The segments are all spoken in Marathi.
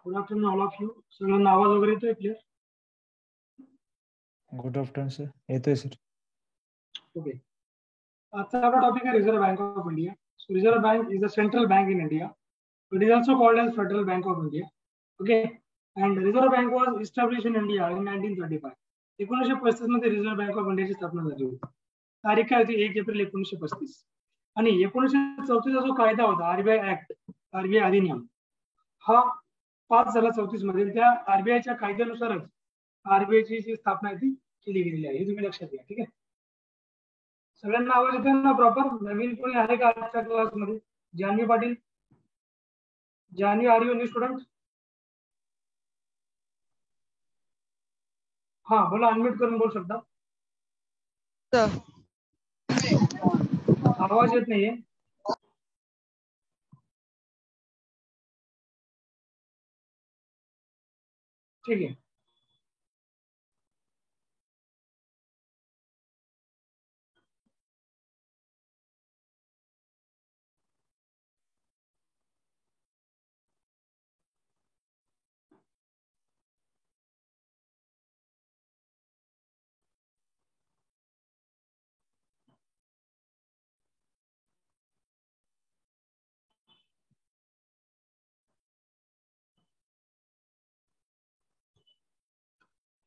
Good afternoon all of you. सगळ्यांना आवाज वगैरे येतोय क्लिअर? Good afternoon sir. येतोय सर. ओके. आजचा आपला टॉपिक आहे reserve bank of India. So reserve bank is a central bank in India. It is also called as federal bank of India. Okay. And reserve bank was establish in India in 1935. 1935 मध्ये रिझर्व्ह बँक ऑफ इंडियाची स्थापना झाली होती. तारीख काय होती? 1 एप्रिल 1935. आणि 1934 चा जो कायदा होता आरबीआय ऍक्ट, आरबीआय अधिनियम, हा पास झाला 34 मध्ये. त्या आरबीआयच्या कायद्यानुसारच आरबीआयची जी स्थापना आहे ती केली गेलेली आहे. हे तुम्ही लक्षात घ्या. ठीक आहे. सगळ्यांना आवाज येतोय ना प्रॉपर? नवीन कोणी आहे का आजच्या क्लासमध्ये? Janvi Patil, Janvi, are you new student? हा बोला, अनम्यूट करून बोलू शकता. आवाज येत नाहीये. ठीक आहे.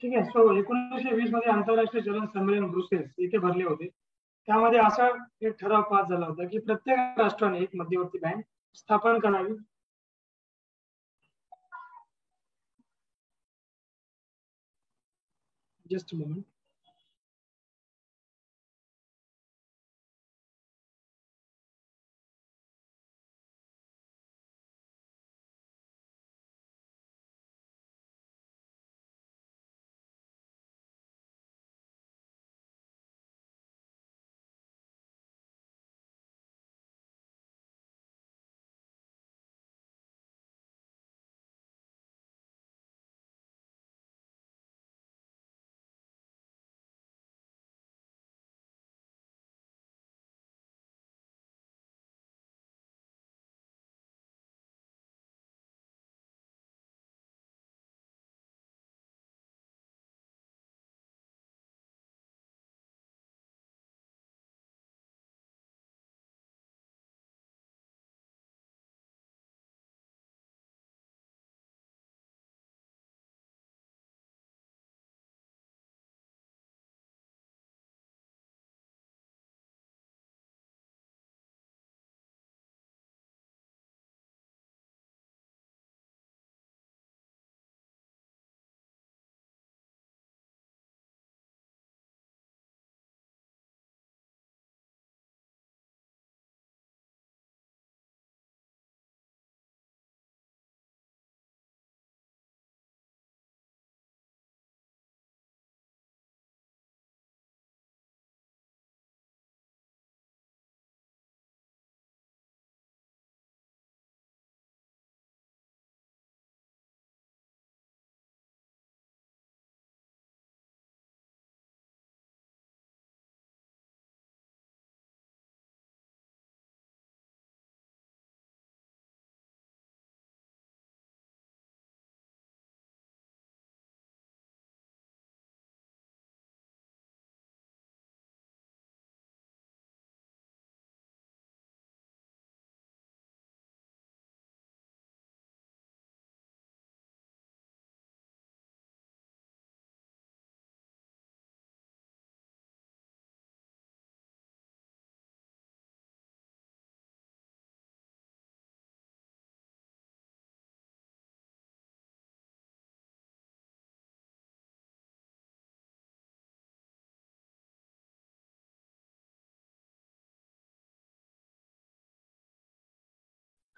ठीक आहे. सो 1920 मध्ये आंतरराष्ट्रीय चलन संमेलन ब्रुसेल्स इथे भरले होते. त्यामध्ये असा एक ठराव पास झाला होता की प्रत्येक राष्ट्राने एक मध्यवर्ती बँक स्थापन करावी. Just moment.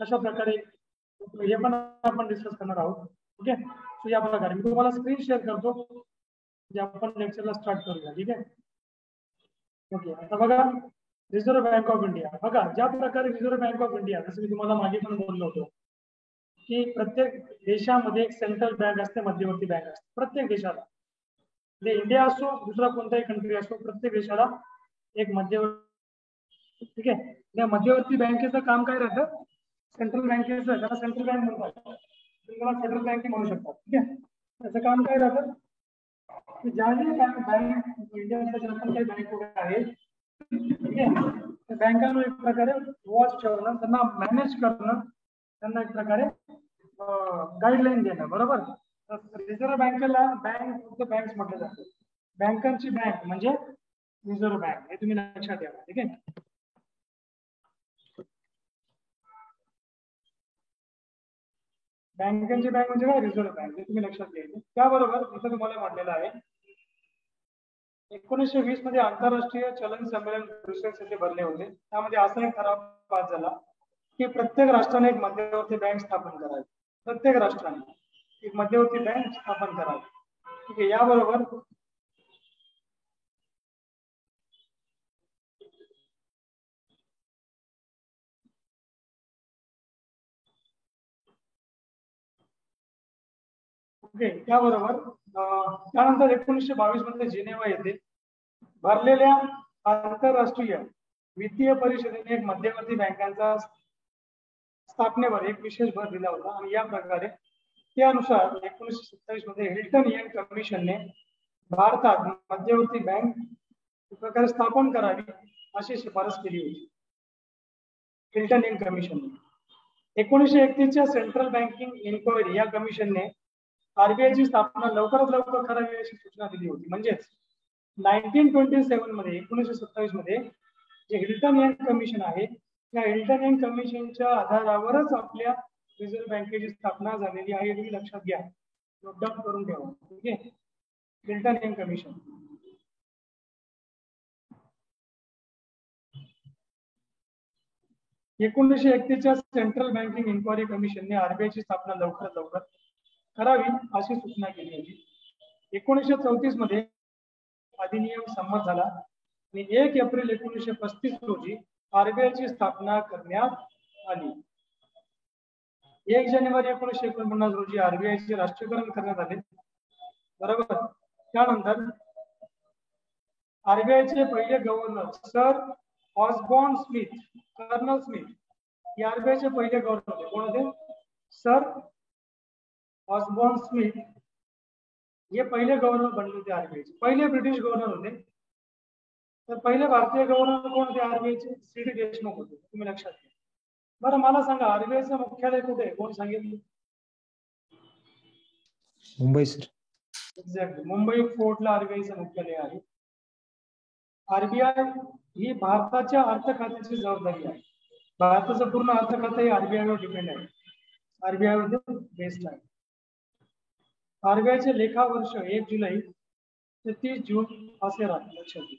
कशा प्रकारे हे पण आपण डिस्कस करणार आहोत. ओके. सो या प्रकारे मी तुम्हाला स्क्रीन शेअर करतो, जे आपण लेक्चरला स्टार्ट करूया. ठीक आहे. ओके. आता बघा, रिझर्व्ह बँक ऑफ इंडिया. बघा, ज्या प्रकारे रिझर्व्ह बँक ऑफ इंडिया, जसं मी तुम्हाला मागे पण बोललो होतो की प्रत्येक देशामध्ये एक सेंट्रल बँक असते, मध्यवर्ती बँक असते. प्रत्येक देशाला, म्हणजे इंडिया असो दुसरा कोणताही कंट्री असो, प्रत्येक देशाला एक मध्यवर्ती. ठीक आहे. या मध्यवर्ती बँकेचं काम काय राहतं? सेंट्रल बँकेचं, त्याला सेंट्रल बँक म्हणतात. त्याला फेडरल बँक म्हणू शकतात. ठीक आहे. त्याचं काम काय राहतं की ज्याही बँक इंडियाच्या ज्या पण काही बँक वगैरे आहेत, ठीक आहे, त्या बँकांना एक प्रकारे वॉच ठेवणं, त्यांना मॅनेज करणं, त्यांना एक प्रकारे गाईडलाईन देणं. बरोबर. रिझर्व्ह बँकेला बँक ऑफ द बँक्स म्हटलं जातं. बँकांची बँक म्हणजे रिझर्व्ह बँक, हे तुम्ही लक्षात ठेवा. ठीक आहे. बँकांची बँक म्हणजे काय? रिझर्व्ह बँक, हे तुम्ही लक्षात घ्यायचं. त्याबरोबर इथं तुम्हाला म्हटलेलं आहे 1920 मध्ये आंतरराष्ट्रीय चलन संमेलन ब्रुसेल्स येथे भरले होते. त्यामध्ये असा एक ठराव पास झाला की प्रत्येक राष्ट्राने एक मध्यवर्ती बँक स्थापन करावी. प्रत्येक राष्ट्राने एक मध्यवर्ती बँक स्थापन करावी. ठीक आहे. याबरोबर ओके. त्याबरोबर त्यानंतर 1922 मध्ये जिनेवा येथे भरलेल्या आंतरराष्ट्रीय वित्तीय परिषदेने एक मध्यवर्ती बँकांचा स्थापनेवर एक विशेष भर दिला होता. आणि या प्रकारे त्यानुसार 1927 मध्ये हिल्टन यंग कमिशनने भारतात मध्यवर्ती बँक प्रकारे स्थापन करावी अशी शिफारस केली होती. हिल्टन यंग कमिशनने 1931च्या सेंट्रल बँकिंग इन्क्वायरी या कमिशनने आरबीआयची स्थापना लवकरात लवकर करावी अशी सूचना दिली होती. म्हणजेच 1927 मध्ये 1927 मध्ये जे हिल्टन यंग कमिशन आहे, त्या हिल्टन यंग कमिशनच्या आधारावरच आपल्या रिझर्व्ह बँकेची स्थापना झालेली आहे. तुम्ही लक्षात घ्या, नोट डाऊन करून ठेवा. ठीक आहे. Hilton young commission. एकोणीसशे 31च्या सेंट्रल बँकिंग इन्क्वायरी कमिशनने आरबीआयची स्थापना लवकरात लवकर करावी अशी सूचना केली होती. 1934 मध्ये अधिनियम संमत झाला आणि 1 एप्रिल 1935 रोजी आरबीआयची स्थापना करण्यात आली. 1 जानेवारी 1949 रोजी आरबीआयचे राष्ट्रीयकरण करण्यात आले. बरोबर. त्यानंतर आरबीआयचे पहिले governor sir Osborne Smith, colonel Smith, हे आरबीआयचे पहिले गव्हर्नर होते. कोण होते? सर ऑसबॉर्न स्मिथ हे पहिले गव्हर्नर बनले होते आरबीआयचे. पहिले ब्रिटिश गव्हर्नर होते. तर पहिले भारतीय गव्हर्नर कोण होते आरबीआयचे? सी.डी. देशमुख होते. तुम्ही लक्षात घ्या. बरं, मला सांगा आरबीआयचं मुख्यालय कुठे आहे? कोण सांगितलं? मुंबई सर. एक्झॅक्टली, मुंबई फोर्टला आरबीआयचं मुख्यालय आहे. आरबीआय ही भारताच्या अर्थ खात्याची जबाबदारी आहे. भारताचं पूर्ण अर्थ खातं हे आरबीआयवर डिपेंड आहे. आरबीआयवर बेस्ड आहे. आरबीआयचे लेखा वर्ष 1 जुलै ते 30 जून असे राहते. लक्षात घ्या.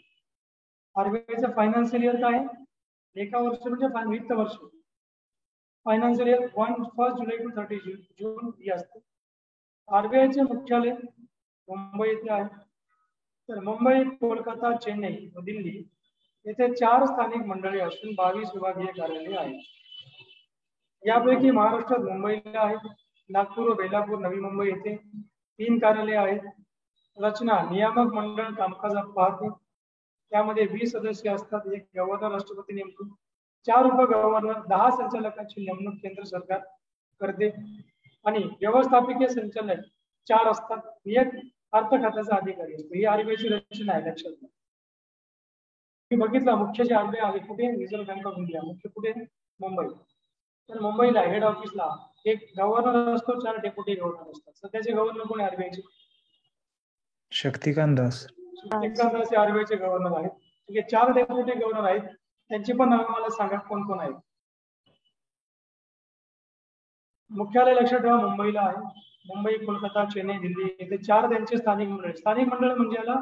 आरबीआयचं फायनान्शियल इयर काय आहे? लेखा वर्ष म्हणजे वित्त वर्ष. फायनान्शियल इयर 1 जुलै टू 30 जून ही असते. आरबीआयचे मुख्यालय मुंबई येथे आहे. तर मुंबई, कोलकाता, चेन्नई व दिल्ली येथे 4 स्थानिक मंडळे असून 22 विभागीय कार्यालये आहेत. यापैकी महाराष्ट्रात मुंबईला आहेत. नागपूर व बेलापूर, नवी मुंबई येथे 3 कार्यालये आहेत. रचना नियामक मंडळ कामकाजात पाहते. त्यामध्ये 20 सदस्य असतात. एक गव्हर्नर राष्ट्रपती नेमतो. 4 उपगव्हर्नर, 10 संचालकांची नेमणूक केंद्र सरकार करते आणि व्यवस्थापकीय संचालक 4 असतात. एक अर्थ खात्याचा अधिकारी असतो. ही आरबीआयची रचना आहे. लक्षात घ्या. मी बघितलं मुख्य जे आरबीआय आहे कुठे? Reserve bank of India. मुख्य कुठे? मुंबई. तर मुंबईला हेड ऑफिसला एक गव्हर्नर असतो, 4 डेप्युटी गव्हर्नर असतात. सध्याचे गव्हर्नर कोण आहे आरबीआयचे? शक्तिकांत दास. शक्तिकांत दास हे आरबीआयचे गव्हर्नर आहेत. ठीक आहे. 4 डेप्युटी गव्हर्नर आहेत. त्यांची पण नावं मला सांगा कोण कोण आहेत. मुख्यालय लक्षात ठेवा मुंबईला आहे. मुंबई, कोलकाता, चेन्नई, दिल्ली येथे 4 त्यांचे स्थानिक मंडळ. स्थानिक मंडळ म्हणजे याला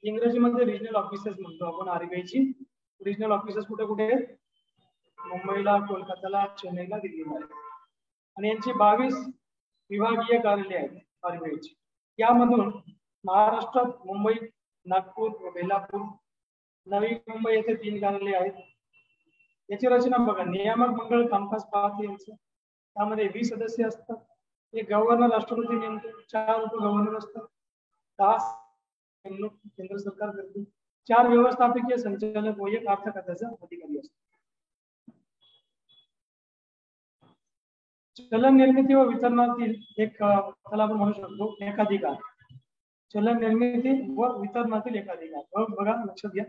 इंग्रजीमध्ये रिजनल ऑफिसेस म्हणतो आपण. आरबीआयची रिजनल ऑफिसेस कुठे कुठे आहेत? मुंबईला, कोलकाताला, चेन्नईला, दिल्लीला आहेत. आणि यांची 22 विभागीय कार्यालये आहेत आरबीआयची. यामधून महाराष्ट्रात मुंबई, नागपूर व बेलापूर, नवी मुंबई येथे 3 कार्यालये आहेत. याची रचना बघा. नियामक मंडळ कामकाज पाहते यांचं. त्यामध्ये 20 सदस्य असतात. एक गव्हर्नर राष्ट्रपती नेमतो. 4 उपगव्हर्नर असतात. 10 नेमणूक केंद्र सरकार करते. 4 व्यवस्थापकीय संचालक व एक अर्थ खात्याचा अधिकारी असतो. चलन निर्मिती व वितरणातील एक त्याला आपण म्हणू शकतो एकाधिकार. चलन निर्मिती व वितरणातील एकाधिकार. बघा लक्षात घ्या.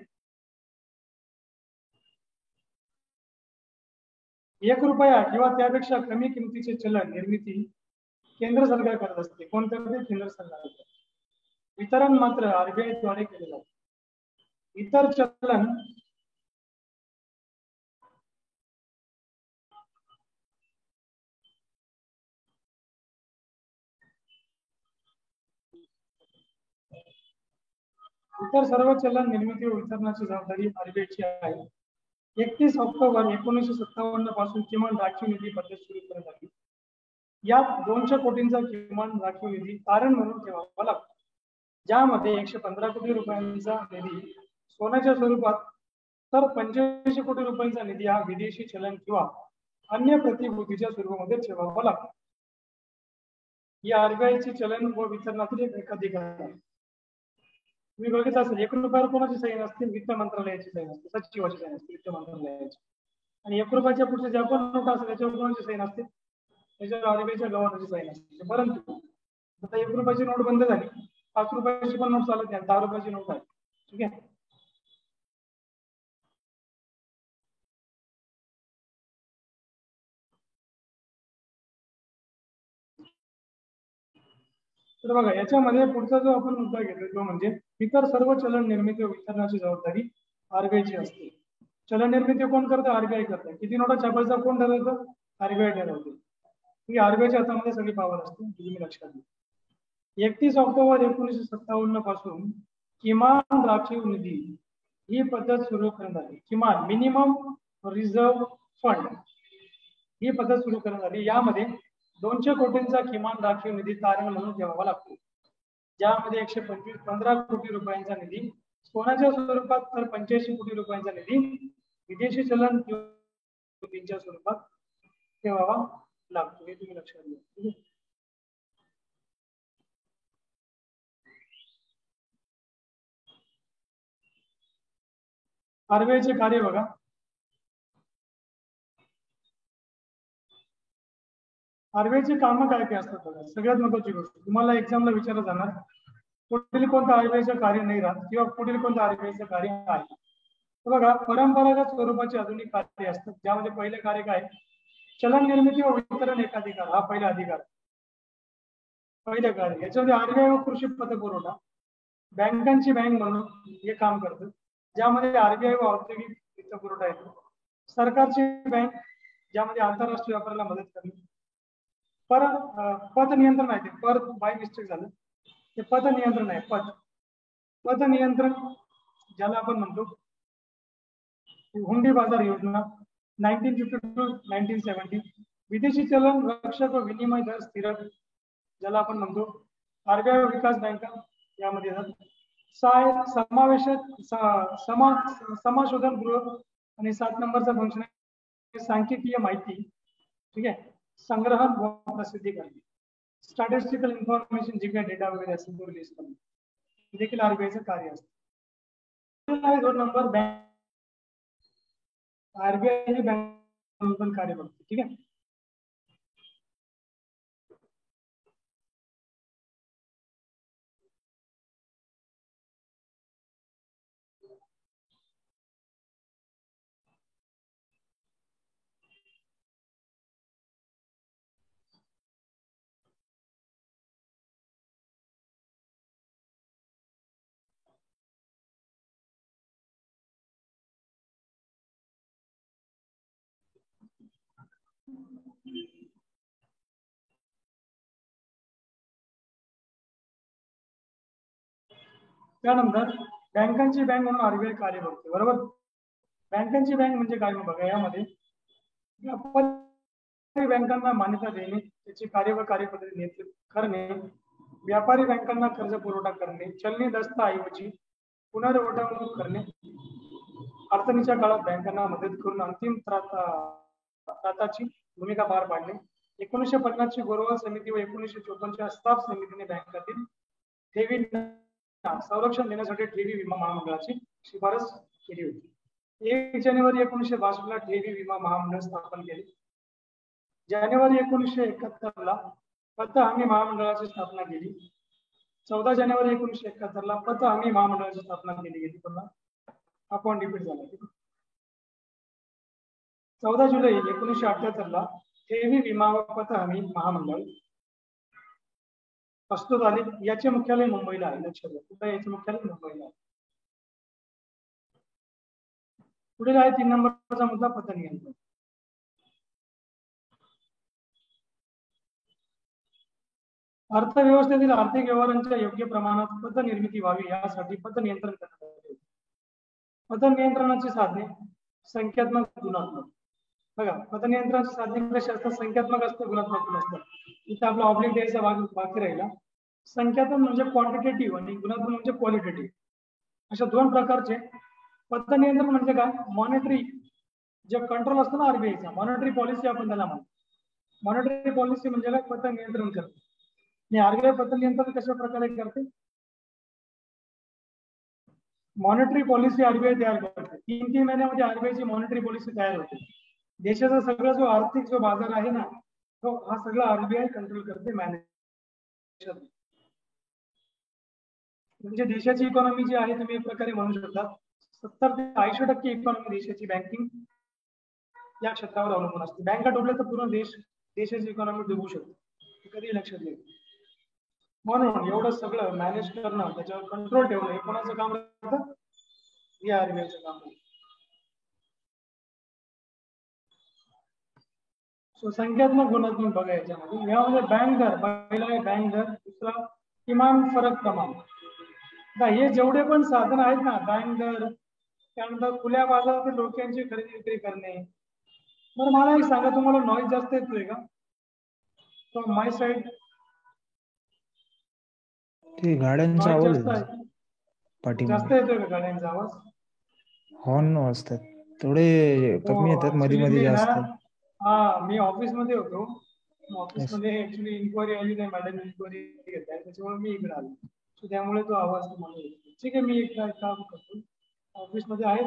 1 रुपया किंवा त्यापेक्षा कमी किमतीचे चलन निर्मिती केंद्र सरकार करत असते. कोण करते? केंद्र सरकार. वितरण मात्र आरबीआय द्वारे केले जाते. इतर चलन इतर सर्व चलन निर्मिती व वितरणाची जबाबदारी आरबीआयची आहे. 31 ऑक्टोबर 1957 पासून किमान राखीव निधी पद्धत सुरू करण्यात आली. यात 200 कोटींचा किमान राखीव निधी तारण म्हणून ठेवावा लागतो, ज्यामध्ये 115 कोटी रुपयांचा निधी सोन्याच्या स्वरूपात तर 85 कोटी रुपयांचा निधी हा विदेशी चलन किंवा अन्य प्रतिभूतीच्या स्वरूपामध्ये ठेवावा लागतो. ही आरबीआयची चलन व वितरणातील एक एकाधिकार आहे. तुम्ही बघितलं असेल 1 रुपयावर कोणाची सही नसते? वित्त मंत्रालयाची सही नसते, सचिवाची सही नसते वित्त मंत्रालयाची. आणि 1 रुपयाच्या पुढचे ज्या पण नोट असतात त्याच्यावर कोणाची सही नसते? त्याच्यावर आरबीआयच्या गव्हर्नरची सही नसते. परंतु आता 1 रुपयाची नोट बंद झाली, 5 रुपयाची पण नोट चालत नाही, 10 रुपयाची नोट आहे. ठीक आहे. तर बघा याच्यामध्ये पुढचा जो आपण मुद्दा घेतोय तो म्हणजे इतर सर्व चलन निर्मिती व वितरणाची जबाबदारी आरबीआयची असते. चलन निर्मिती कोण करतं? आरबीआय करतं. किती नोटा छापायचा कोण ठरवतं? आरबीआय ठरवते. ही आरबीआयच्या हातामध्ये सगळी पावर असते, तुम्ही लक्षात घ्या. 31 ऑक्टोबर 1957 पासून किमान राखीव निधी ही पद्धत सुरू करण्यात आली. किमान मिनिमम रिझर्व्ह फंड ही पद्धत सुरू करण्यात आली. यामध्ये 200 कोटींचा किमान राखीव निधी तारण म्हणून ठेवावा लागतो, ज्यामध्ये 115 कोटी रुपयांचा निधी सोन्याच्या स्वरूपात तर 85 कोटी रुपयांचा निधी विदेशी चलन किंवा स्वरूपात ठेवावा लागतो. हे तुम्ही लक्षात घ्या. आरबीआयचे कार्य बघा. आरबीआयचे काम काय काय असतात बघा. सगळ्यात महत्वाची गोष्ट तुम्हाला एक्झामला विचारलं जाणार, पुढील कोणतं आरबीआयचं कार्य नाही राहत किंवा पुढील कोणतं आरबीआयचं कार्य आहे. तर बघा परंपरागत स्वरूपाचे आधुनिक कार्य असतात, ज्यामध्ये पहिले कार्य काय? चलन निर्मिती व वितरण एकाधिकार हा पहिला अधिकार, पहिले कार्य. याच्यामध्ये आरबीआय व कृषी पतपुरवठा बँकांची बँक म्हणून हे काम करतं, ज्यामध्ये आरबीआय व औद्योगिक वित्तपुरवठा येतो. सरकारची बँक ज्यामध्ये आंतरराष्ट्रीय व्यापाराला मदत करणे. पत नियंत्रण आहे, ते बाय मिस्टेक झालं, ते पत नियंत्रण आहे. पत नियंत्रण ज्याला आपण म्हणतो हुंडी बाजार योजना 1952 to 1970. विदेशी चलन रक्षक व विनिमय दर स्थिर ज्याला आपण म्हणतो आरबीआय विकास बँका यामध्ये समाशोधन गृह आणि 7 नंबरचा फंक्शन आहे सांख्यिकीय माहिती, ठीक आहे, संग्रहण व प्रसिद्धी करणे. स्टॅटिस्टिकल इन्फॉर्मेशन जे काही डेटा वगैरे असेल तो रिलीज करणे देखील आरबीआयचं कार्य असतं. 2 नंबर बँक आरबीआय बँक पण कार्य बघते. ठीक आहे. त्यानंतर बँकांची बँक म्हणून आरबीआय कार्य बघते. बरोबर. बँकांची बँक म्हणजे काय बघा. यामध्ये बँकांना मान्यता देणे, त्याची कार्य व कार्यपद्धती नियंत्रित करणे, व्यापारी बँकांना कर्ज पुरवठा करणे, चलनी दस्तऐवजी पुनर्वटवणूक करणे, अडचणीच्या काळात बँकांना मदत करून अंतिम त्राताची भूमिका पार पाडणे. 1950 ची गोरवाल समिती व 1954 च्या स्थाप समितीने बँकातील ठेवी संरक्षण देण्यासाठी ठेवी विमा महामंडळाची शिफारस केली होती. 1 जानेवारी 1962 ला ठेवी विमा महामंडळ स्थापन केले, जानेवारी 1971 ला पत हमी महामंडळाची स्थापना केली. 14 जानेवारी 1971 ला पत हमी महामंडळाची स्थापना केली गेली. पुन्हा हा पॉइंट रिपीट झाला. 14 जुलै 1978 ला ठेवी विमा व पत हमी महामंडळ प्रस्तुत आले. याचे मुख्यालय मुंबईला आहे. लक्षात घ्या, कुठे याचे मुख्यालय मुंबईला आहे. पुढील आहे 3 नंबरचा मुद्दा, पतनियंत्रण. अर्थव्यवस्थेतील आर्थिक व्यवहारांच्या योग्य प्रमाणात पत निर्मिती व्हावी यासाठी पत नियंत्रण करण्यात आले. पत नियंत्रणाची साधने संख्यात्मक, गुणात्मक. बघा, पत नियंत्रणाची साधने कशी असतात? संख्यात्मक असते, गुणात्मक असतात. इथे आपला ऑब्लिक द्यायचा भाग बाकी राहिला. संख्यात्मक म्हणजे क्वांटिटेटिव्ह आणि गुणात्मक म्हणजे क्वालिटेटिव्ह, अशा दोन प्रकारचे. पत नियंत्रण म्हणजे काय? मॉनिटरी जे कंट्रोल असतं ना आरबीआयचा, मॉनिटरी पॉलिसी आपण त्याला म्हणतो. मॉनिटरी पॉलिसी म्हणजे काय? पत नियंत्रण करते. आणि आरबीआय पत नियंत्रण कशा प्रकारे करते? मॉनिटरी पॉलिसी आरबीआय तयार करते. 3-3 महिन्यामध्ये आरबीआयची मॉनिटरी पॉलिसी तयार होते. देशाचा सगळा जो आर्थिक जो बाजार आहे ना, तो हा सगळा आरबीआय कंट्रोल करते, मॅनेज. म्हणजे देशाची इकॉनॉमी जी आहे तुम्ही एक प्रकारे म्हणू शकता 70 ते 80% इकॉनॉमी देशाची बँकिंग या क्षेत्रावर अवलंबून असते. बँका डुबल्या तर पूर्ण देशाची इकॉनॉमी डुबू शकते, कधी लक्षात घ्या. म्हणून एवढं सगळं मॅनेज करणं, त्याच्यावर कंट्रोल ठेवणं, हे कोणाचं काम राहतं? हे आरबीआयचं काम आहे. सो संख्यात्मक, गुणात्मक बघा याच्यामध्ये. यामध्ये बँक दर पहिला आहे, बँक दर. दुसरा किमान फरक प्रमाण. हे जेवढे पण साधन आहेत ना, बँक दर, त्यानंतर खुल्या बाजारातील रोख्यांची खरेदी विक्री करणे. बरं, मला एक सांगा, तुम्हाला नॉईज जास्त येतोय का? फ्रॉम माय साइड ते गाड्यांचा नॉईज आवाज जास्त आहे. जास्त पाठीमागे येतोय का गाड्यांचा आवाज? हॉर्न वाजतात, थोडे कमी येतात, मध्ये ऍक्च्युली मध्ये मी ना, जास्त. मी ऑफिस मध्ये होतो. ऑफिस मध्ये ऍक्च्युली इन्क्वायरी आली नाही, मॅडम इन्क्वायरी घेत आहे, त्याच्यामुळे मी इकडे आलो. सो त्यामुळे तो आवाज तुम्हाला येतो. ठीक आहे, मी एक काम करतो. ऑफिस मध्ये आहे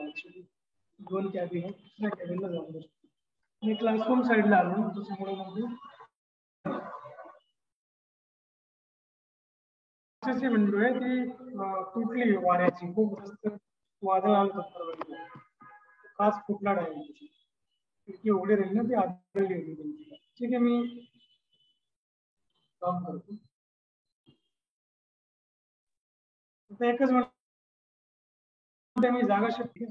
ऍक्च्युली 2 कॅबिन आहेत. दुसऱ्या कॅबिनला जाऊन बसतो. मी क्लासरूम साईडला आलो, त्याच्यामुळे मग विंडो आहे ती तुटली वाऱ्याची, खूप जास्त वादळ आलं होतं. खास फुटला डायरेक्ट. खिडकी उघडी राहिली ना, ती आदळली होती. ठीक आहे, मी काम करतो. एकच मिनिट, मी जागा shift.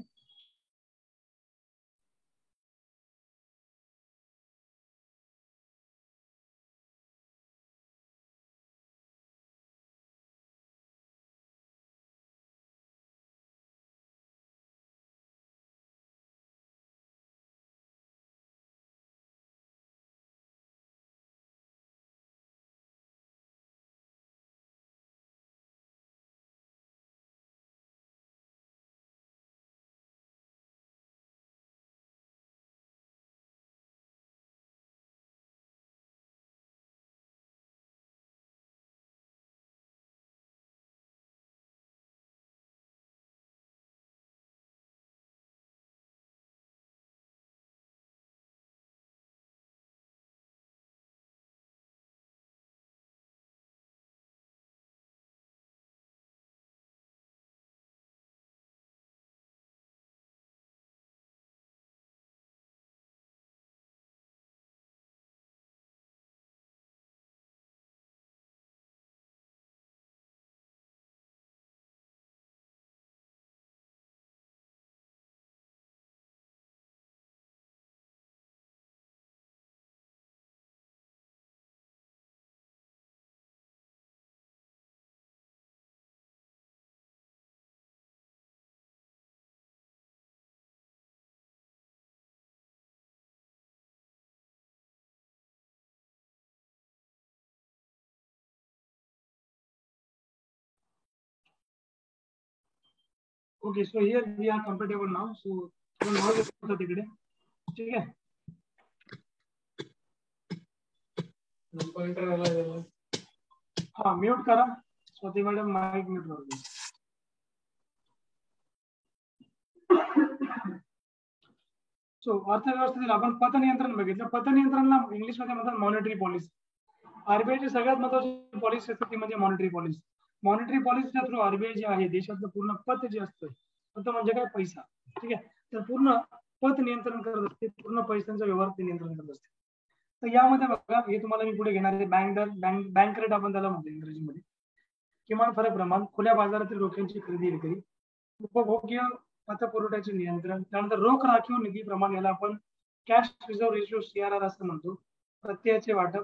Okay, so here we are comfortable now. So noise होता तिकडे. ठीक आहे. हा, म्यूट करा. स्वाती मॅडम, माईक म्यूट करा. सो अर्थव्यवस्थेतील आपण पतनियंत्रण बघितलं. पतनियंत्रणला इंग्लिशमध्ये म्हणतात मॉनिटरी पॉलिसी. आरबीआयची सगळ्यात महत्वाची पॉलिसी असते ती म्हणजे मॉनिटरी पॉलिसी. मॉनिटरी पॉलिसीच्या थ्रू आरबीआय जे आहे देशातलं पूर्ण पत जे असतं, पत म्हणजे काय, पैसा. ठीक आहे. तर पूर्ण पत नियंत्रण करत असते, पूर्ण पैशांचा व्यवहार ते नियंत्रण करत असते. तर यामध्ये बघा, हे तुम्हाला मी पुढे घेणार आहे. बँक दर, बँक रेट आपण त्याला म्हणतो इंग्रजीमध्ये. किमान फरक प्रमाण, खुल्या बाजारातील रोख्यांची खरेदी विक्री, उपभोग्य पतपुरवठ्याचे नियंत्रण, त्यानंतर रोख राखीव निधी प्रमाण, याला आपण कॅश रिझर्व्ह रेशो सीआरआर असं म्हणतो. प्रत्ययाचे वाटप,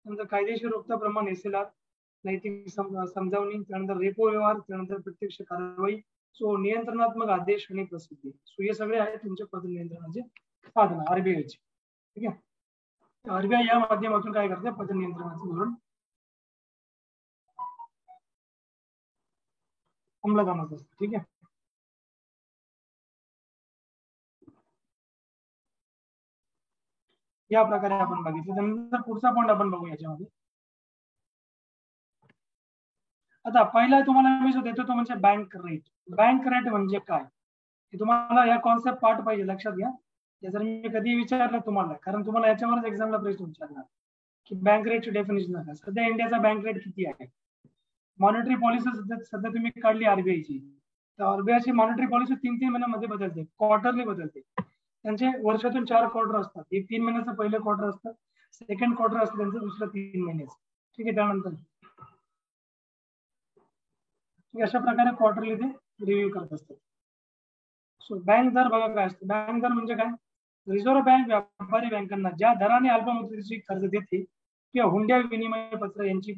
त्यानंतर कायदेशीर रोखता प्रमाण एसएलआर, नैतिक समजावणी, त्यानंतर रेपो व्यवहार, त्यानंतर प्रत्यक्ष कारवाई, सो नियंत्रणात्मक आदेश आणि प्रसिद्धी. सो हे सगळे आहेत तुमचे पद नियंत्रणाचे साधन आरबीआयचे. ठीक आहे. आरबीआय या माध्यमातून काय करते, पद नियंत्रणाचं धोरण अंमलात आणत असते. ठीक आहे. या प्रकारे आपण बघितलं. त्यानंतर पुढचा पॉईंट आपण बघू याच्यामध्ये. आता पहिला तुम्हाला मी जो देतो तो म्हणजे बँक रेट. बँक रेट म्हणजे काय, हे तुम्हाला या कॉन्सेप्ट पार्ट पाहिजे, लक्षात घ्या. हे जर मी कधी विचारलं तुम्हाला, कारण तुम्हाला याच्यावरच एक्झामला प्रश्न विचारणार की बँक रेटची डेफिनेशन काय. सध्या इंडियाचा बँक रेट किती आहे. मॉनिटरी पॉलिसी सध्या तुम्ही काढली आरबीआयची, तर आरबीआयची मॉनिटरी पॉलिसी 3-3 महिन्यामध्ये बदलते, क्वार्टरली बदलते. त्यांचे वर्षातून 4 क्वार्टर असतात. एक 3 महिन्याचं पहिलं क्वार्टर असतं, सेकंड क्वार्टर असतं त्यांचं दुसरं 3 महिन्याचं. ठीक आहे. त्यानंतर अशा प्रकारे क्वार्टरली ते रिव्ह्यू करत असतात. सो बँक दर बघा काय असतं. बँक दर म्हणजे काय, रिझर्व्ह बँक व्यापारी बँकांना ज्या दराने अल्पमुदतीची कर्ज देते किंवा हुंड्या विनिमय पत्र यांची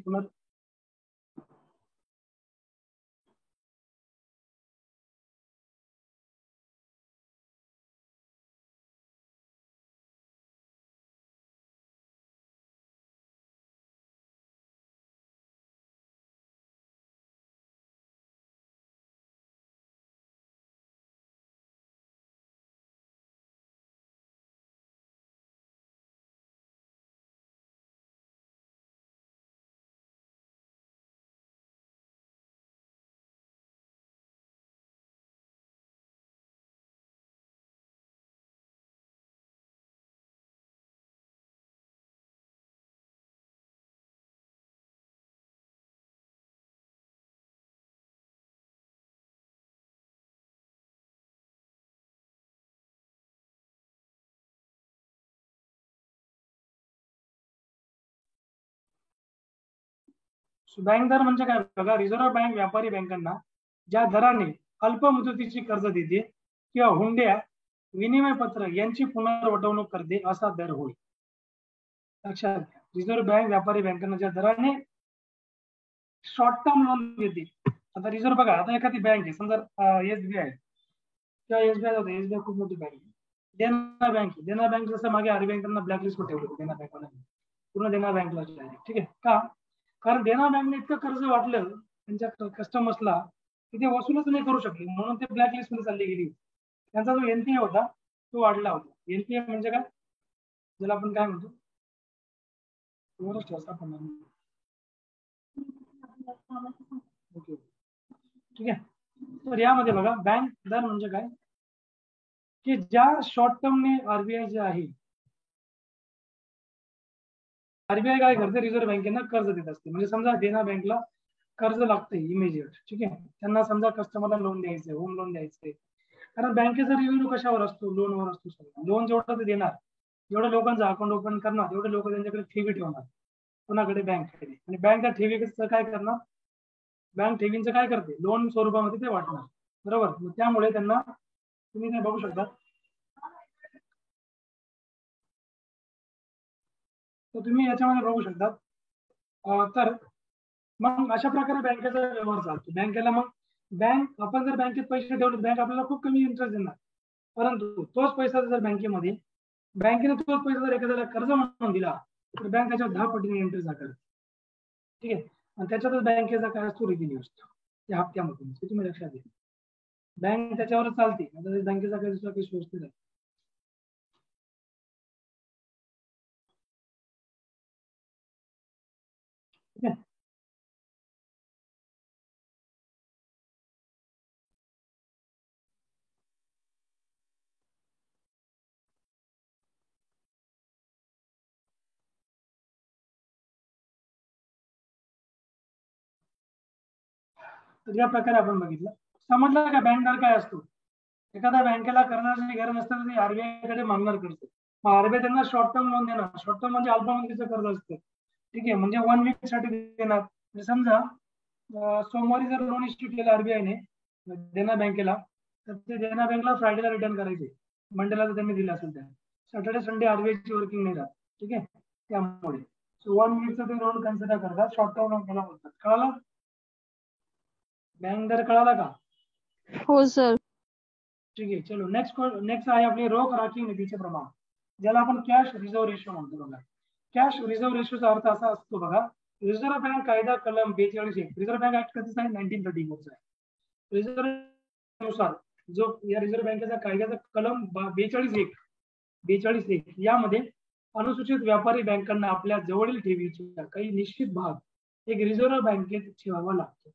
बँक दर म्हणजे काय बघा, रिझर्व्ह बँक व्यापारी बँकांना ज्या दराने अल्प मुदतीची कर्ज देते किंवा हुंड्या विनिमय पत्र यांची पुनर्वटवणूक करते असा दर होय. लक्षात घ्या. रिझर्व्ह बँक व्यापारी बँकांना ज्या दराने शॉर्ट टर्म लोन देते. आता रिझर्व्ह बघा, आता एखादी बँक आहे, समजा एसबीआय किंवा एसबीआय खूप मोठी बँक आहे. देना बँक, देना बँक जसं मागे आरबीआय त्यांना ब्लॅकलिस्ट वर ठेवलं, देना बँकला पूर्ण देना बँकला. ठीक आहे का, कारण देना बँकने इतकं कर्ज वाटलं त्यांच्या कस्टमर्सला की ते वसूलच नाही करू शकले, म्हणून ते ब्लॅकलिस्ट मध्ये चालली गेली. त्यांचा जो एनपीए होता तो वाढला होता. एनपीए म्हणजे काय, ज्याला आपण काय म्हणतो, ठीक आहे. तर यामध्ये बघा, बँक दर म्हणजे काय, की ज्या शॉर्ट टर्मने आरबीआय जे आहे, आरबीआय काय करते, रिझर्व्ह बँकेना कर्ज देत असते. म्हणजे समजा देना बँकला कर्ज लागते इमिजिएट. ठीक आहे. त्यांना समजा कस्टमरला लोन द्यायचंय, होम लोन द्यायचंय, कारण बँकेचा रिव्ह्यू कशावर असतो, लोनवर असतो. लोन जेवढं ते देणार, जेवढ्या लोकांचं अकाउंट ओपन करणार, तेवढे लोक त्यांच्याकडे ठेवी ठेवणार, कोणाकडे, बँकेकडे. आणि बँक त्या ठेवीचं काय करणार, बँक ठेवींचं काय करते, लोन स्वरूपामध्ये ते वाटणार. बरोबर. त्यामुळे त्यांना, तुम्ही काय बघू शकता, तर तुम्ही याच्यामध्ये बघू शकता. तर मग अशा प्रकारे बँकेचा व्यवहार चालतो. बँकेला मग बँक, आपण जर बँकेत पैसे ठेवले, बँक आपल्याला खूप कमी इंटरेस्ट देणार, परंतु तोच पैसा जर बँकेमध्ये, बँकेने तोच पैसा जर एखाद्याला कर्ज म्हणून दिला, तर बँक त्याच्यावर 10 पटीने इंटरेस्ट आकारते. ठीक आहे. आणि त्याच्यातच बँकेचा काय असतो, रेव्हेन्यू असतो त्या हप्त्यामधून. ते तुम्ही लक्षात घ्या. बँक त्याच्यावरच चालते, बँकेचा काही दुसरा काही सोर्स नाही. ठीक आहे. तर या प्रकारे आपण बघितलं. समजलं का बँक दर काय असतो? एखाद्या बँकेला कर्जाची गरज नसते तर आरबीआय कडे मागणार कर्ज. मग आरबीआय त्यांना शॉर्ट टर्म लोन देणार. शॉर्ट टर्म म्हणजे अल्प मुदतीचं कर्ज असतं. ठीक आहे, म्हणजे 1 वीक साठी देणार. म्हणजे समजा सोमवारी जर लोन इश्यू केलं आरबीआयने देना बँकेला, तर ते देना बँकला फ्रायडेला रिटर्न करायचे. मंडेला जर त्यांनी दिलं असेल तर सॅटर्डे संडे आरबीआयची वर्किंग नाही राहत. ठीक आहे, त्यामुळे 1 वीकचं ते लोन कन्सिडर करतात. शॉर्ट टर्म लोन त्याला बोलतात. कळालं? बँक दर कळाला का? हो सर. ठीक आहे, चलो नेक्स्ट आहे आपली रोख राखीव निधीचे प्रमाण, ज्याला आपण कॅश रिझर्व्ह रेशो म्हणतो. बघा, कॅश रिझर्व्ह रेशोचा अर्थ असा असतो बघा, रिझर्व्ह बँक कायदा कलम 42(1). रिझर्व्ह बँक ऍक्ट कधीचा आहे? 1934 आहे. रिझर्व्ह नुसार जो या रिझर्व्ह बँकेचा कायद्याचा कलम 42(1) यामध्ये अनुसूचित व्यापारी बँकांना आपल्या जवळील ठेवीचा काही निश्चित भाग एक रिझर्व्ह बँकेत ठेवावा लागतो.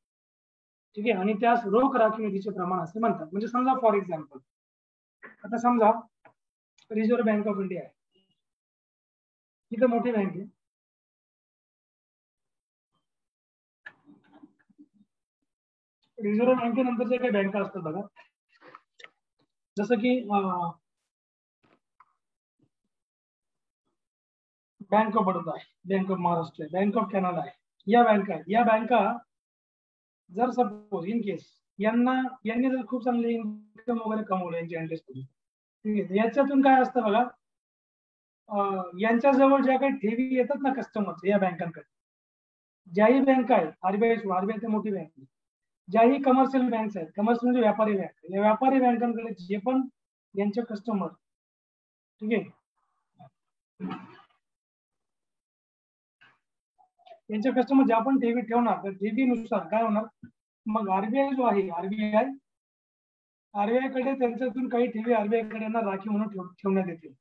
ठीक आहे, आणि त्यास रोख राखीव निधीचे प्रमाण असे म्हणतात. म्हणजे समजा फॉर एक्झाम्पल, आता समजा रिझर्व्ह बँक ऑफ इंडिया आहे, ही तर मोठी बँक आहे. रिझर्व्ह बँकेनंतरच्या काही बँका असतात बघा, जसं की बँक ऑफ बडोदा आहे, बँक ऑफ महाराष्ट्र आहे, बँक ऑफ कॅनडा आहे. या बँका आहेत. या बँका जर सपोज इन केस यांनी जर खूप चांगले इन्कम वगैरे कमवलं यांच्या इंटरेस्ट, ठीक आहे, याच्यातून काय असतं बघा, यांच्याजवळ ज्या काही ठेवी येतात ना कस्टमर या बँकांकडे, ज्याही बँका आहेत, आरबीआय ते मोठी बँक आहे, ज्याही कमर्शियल बँक्स आहेत, कमर्शियल म्हणजे व्यापारी बँक, या व्यापारी बँकांकडे जे पण यांचे कस्टमर, ठीक आहे, यांचे कस्टमर ज्या पण ठेवी ठेवणार तर ठेवीनुसार काय होणार, मग आरबीआय जो आहे, आरबीआय कडे त्यांच्यातून काही ठेवी आरबीआय कडे राखीव म्हणून ठेवण्यात येतील.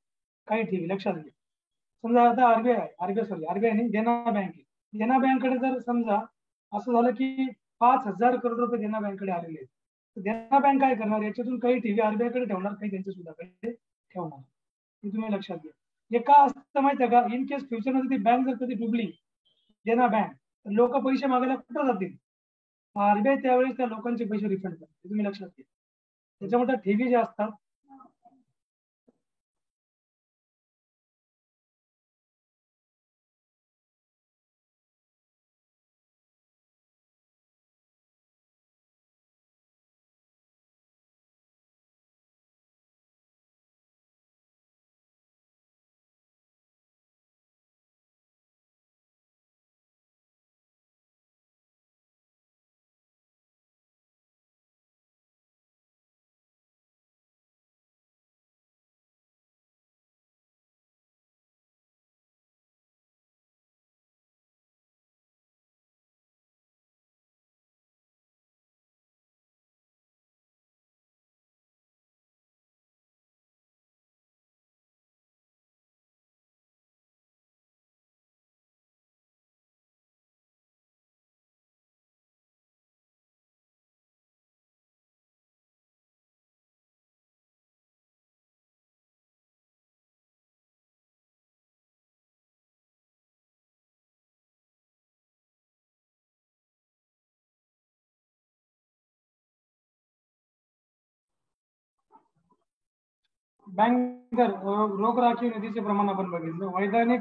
काही ठेवी लक्षात घ्या. समजा आता आरबीआय नाही, देना बँक आहे. देना बँककडे जर समजा असं झालं की 5,000 करोड रुपये देना बँककडे आलेले आहेत, तर देना बँक काय करणार, याच्यातून काही ठेवी आरबीआय कडे ठेवणार, काही त्यांच्या सुद्धा कडे ठेवणार. हे तुम्ही लक्षात घ्या. हे का असतं माहिती आहे का, इन केस फ्युचरमध्ये ती बँक जर कधी डुबली, देना बँक, तर लोक पैसे मागायला कुठं जातील, आरबीआय त्यावेळेस त्या लोकांचे पैसे रिफंड करतात. तुम्ही लक्षात घ्या. त्याच्यामुळे ठेवी ज्या असतात बँक दर रोख राखीव निधीचे प्रमाण आपण बघितलं. वैधानिक,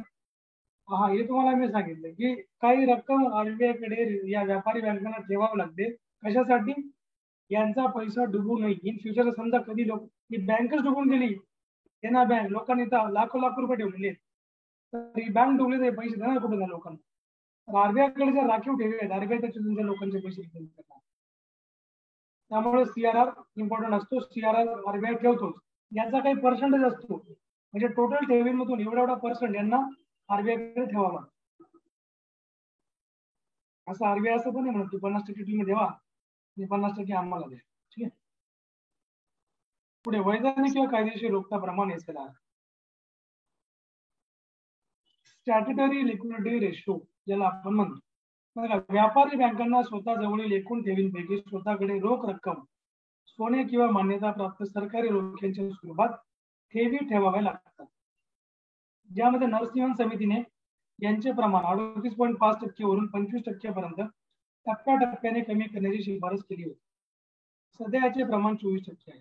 हा हे तुम्हाला मी सांगितलं की काही रक्कम आरबीआय कडे या व्यापारी बँकांना ठेवावी लागते. कशासाठी? यांचा पैसा डुबू नये. इन फ्युचर समजा कधी ही बँकच डुबून गेली, देना बँक, लोकांनी तर लाख रुपये ठेवलेले, तर ही बँक डुबली तर पैसे देणार कुठे त्या लोकांना? तर आरबीआय कडे जर राखीव ठेवी आहेत, आरबीआय त्याच्यातून त्या लोकांचे पैसे रिटर्न करणार. त्यामुळे सीआरआर इम्पॉर्टंट असतो. सीआरआर आरबीआय ठेवतोच. याचा काही पर्सेंटेज असतो, म्हणजे टोटल ठेवीमधून एवढा पर्सेंट यांना आरबीआय कडे ठेवावा. असं आरबीआय असं पण नाही म्हणत की 50% तुम्ही देवा आणि 50% आम्हाला द्या. ठीक आहे. पुढे वैधानिक किंवा कायदेशीर रोखता प्रमाण एसएलआर, स्टॅट्युटरी लिक्विडिटी रेशो ज्याला आपण म्हणतो. व्यापारी बँकांना स्वतः जवळील एकूण ठेवींपैकी स्वतःकडे रोख रक्कम, सोने किंवा मान्यता प्राप्त सरकारी रोख्यांच्या स्वरूपात ठेवी ठेवाव्या लागतात, ज्यामध्ये नरसिंहन समितीने यांचे प्रमाण 38.5% वरून 25% पर्यंत टप्प्याटप्प्याने कमी करण्याची शिफारस केली होती. सध्या याचे प्रमाण 24% आहे.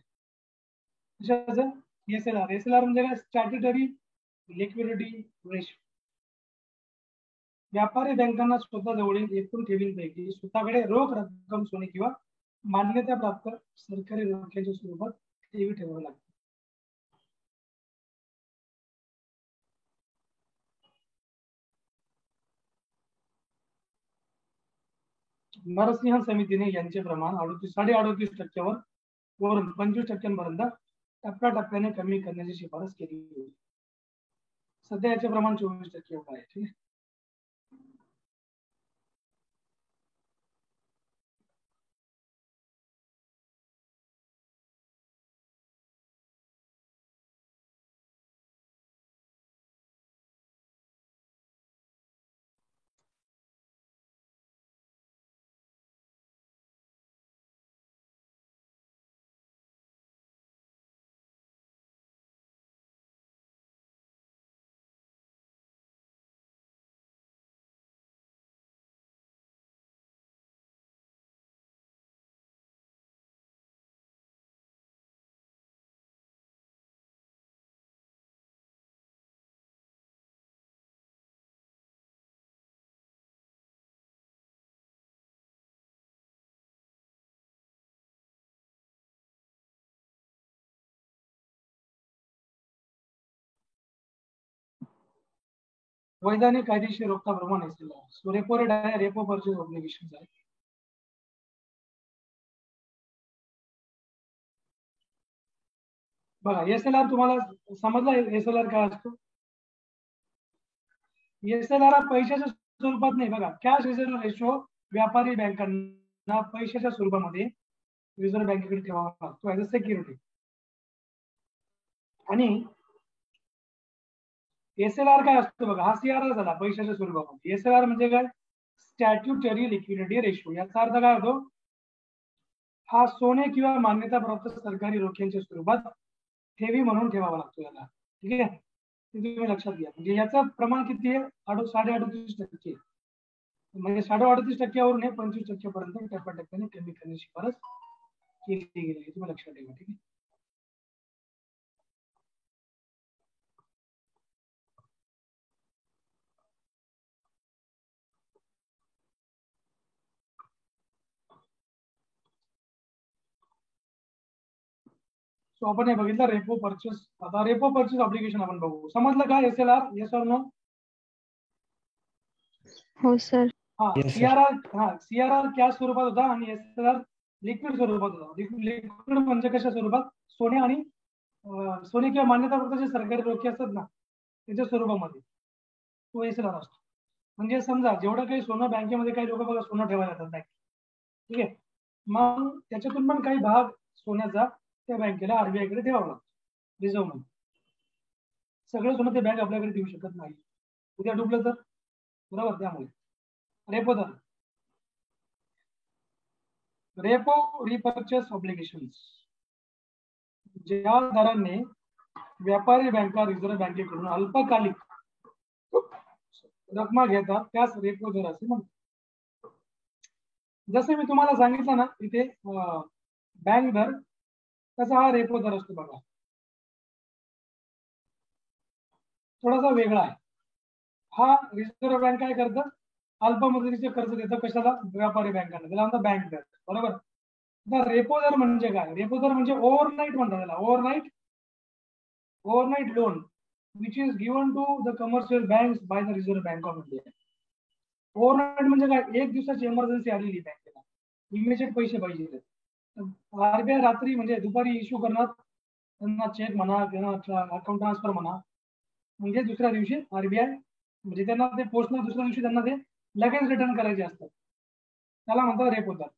कशाचं? एसएलआर. एसएलआर म्हणजे काय? Statutory liquidity ratio. व्यापारी बँकांना स्वतःजवळील एकूण ठेवींपैकी स्वतःकडे रोख रक्कम, सोने किंवा मान्यताप्राप्त सरकारी रोख्याच्या स्वरूपात ठेवी ठेवावी लागते. नरसिंह समितीने यांचे प्रमाण 38.5% वरून 25% टप्प्याटप्प्याने कमी करण्याची शिफारस केली होती. सध्या याचे प्रमाण 24% एवढं आहे. ठीक आहे. वैधानिक कायदेशीर रोखताप्रमाणे रेपो रेट आहे, रेपो परचेस ऑब्लिगेशन आहे. बघा, एसएलआर तुम्हाला समजला? एसएलआर काय असतो? एसएलआर हा पैशाच्या स्वरूपात नाही. बघा, कॅश रिझर्व्ह रेशो व्यापारी बँकांना पैशाच्या स्वरूपामध्ये रिझर्व्ह बँकेकडे ठेवावा लागतो ऍज अ सिक्युरिटी. आणि एसएलआर काय असतो? बघा, हा सीआरआर झाला पैशाच्या स्वरूपामध्ये. एसएलआर म्हणजे काय? Statutory liquidity ratio. याचा अर्थ काय होतो? हा सोने किंवा मान्यताप्राप्त सरकारी रोख्यांच्या स्वरूपात ठेवी म्हणून ठेवावा लागतो याला. ठीक आहे, तुम्ही लक्षात घ्या. म्हणजे याचं प्रमाण किती आहे? 38.5%. म्हणजे 38.5%वरून 25% पर्यंत टप्प्याटप्प्याने कमी करण्याची शिफारस केली गेली. तुम्ही लक्षात ठेवा. ठीक आहे. सो आपण हे बघितलं रेपो परचेस. आता रेपो परचेस ऑब्लिगेशन आपण बघू. समजलं का एसएलआर? येस और नो? हो सर. हा, सीआरआर. हा, सीआरआर कॅश स्वरूपात होता आणि एसएलआर लिक्विड स्वरूपात होता. लिक्विड म्हणजे कशा स्वरूपात? सोने आणि सोने किंवा मान्यताप्राप्त जे सरकारी रोखे असतात ना, त्याच्या स्वरूपामध्ये तो एसएलआर असतो. म्हणजे समजा जेवढं काही सोनं बँकेमध्ये, काही लोक बघा सोनं ठेवायला जातात बँकेत. ठीक आहे, मग त्याच्यातून पण काही भाग सोन्याचा त्या बँकेला आरबीआय कडे ठेवावा लागतो रिझर्व्ह म्हणून. सगळं सोनं ते बँक आपल्याकडे ठेवू शकत नाही, उद्या डुबलं तर. बरोबर. त्यामुळे रेपो दर, रेपो रिपर्चेस ऑब्लिगेशन, ज्या दराने व्यापारी बँका रिझर्व्ह बँकेकडून अल्पकालिक रकमा घेतात त्यास रेपो दर असे म्हणतात. जसं मी तुम्हाला सांगितलं ना इथे बँक दर, तसा हा रेपो दर असतो. बघा, थोडासा वेगळा आहे. हा रिझर्व्ह बँक काय करतं? अल्प मुदतीचे कर्ज देतं. कशाला? व्यापारी बँकांना. त्याला म्हणतात बँक दर. बरोबर. आता रेपो दर म्हणजे काय? रेपो दर म्हणजे ओव्हरनाईट म्हणतात त्याला. Overnight loan which is given to the commercial banks by the reserve bank of India. Overnight म्हणजे काय? एक दिवसाची इमर्जन्सी आलेली बँकेला, इमिजिएट पैसे पाहिजे, आरबीआय रात्री म्हणजे दुपारी इश्यू करणार त्यांना चेक म्हणा किंवा अकाउंट ट्रान्सफर म्हणा, म्हणजे दुसऱ्या दिवशी आरबीआय म्हणजे त्यांना ते पोचणार, दुसऱ्या दिवशी त्यांना ते लगेच रिटर्न करायचे असतात. त्याला म्हणतात रेपो दर.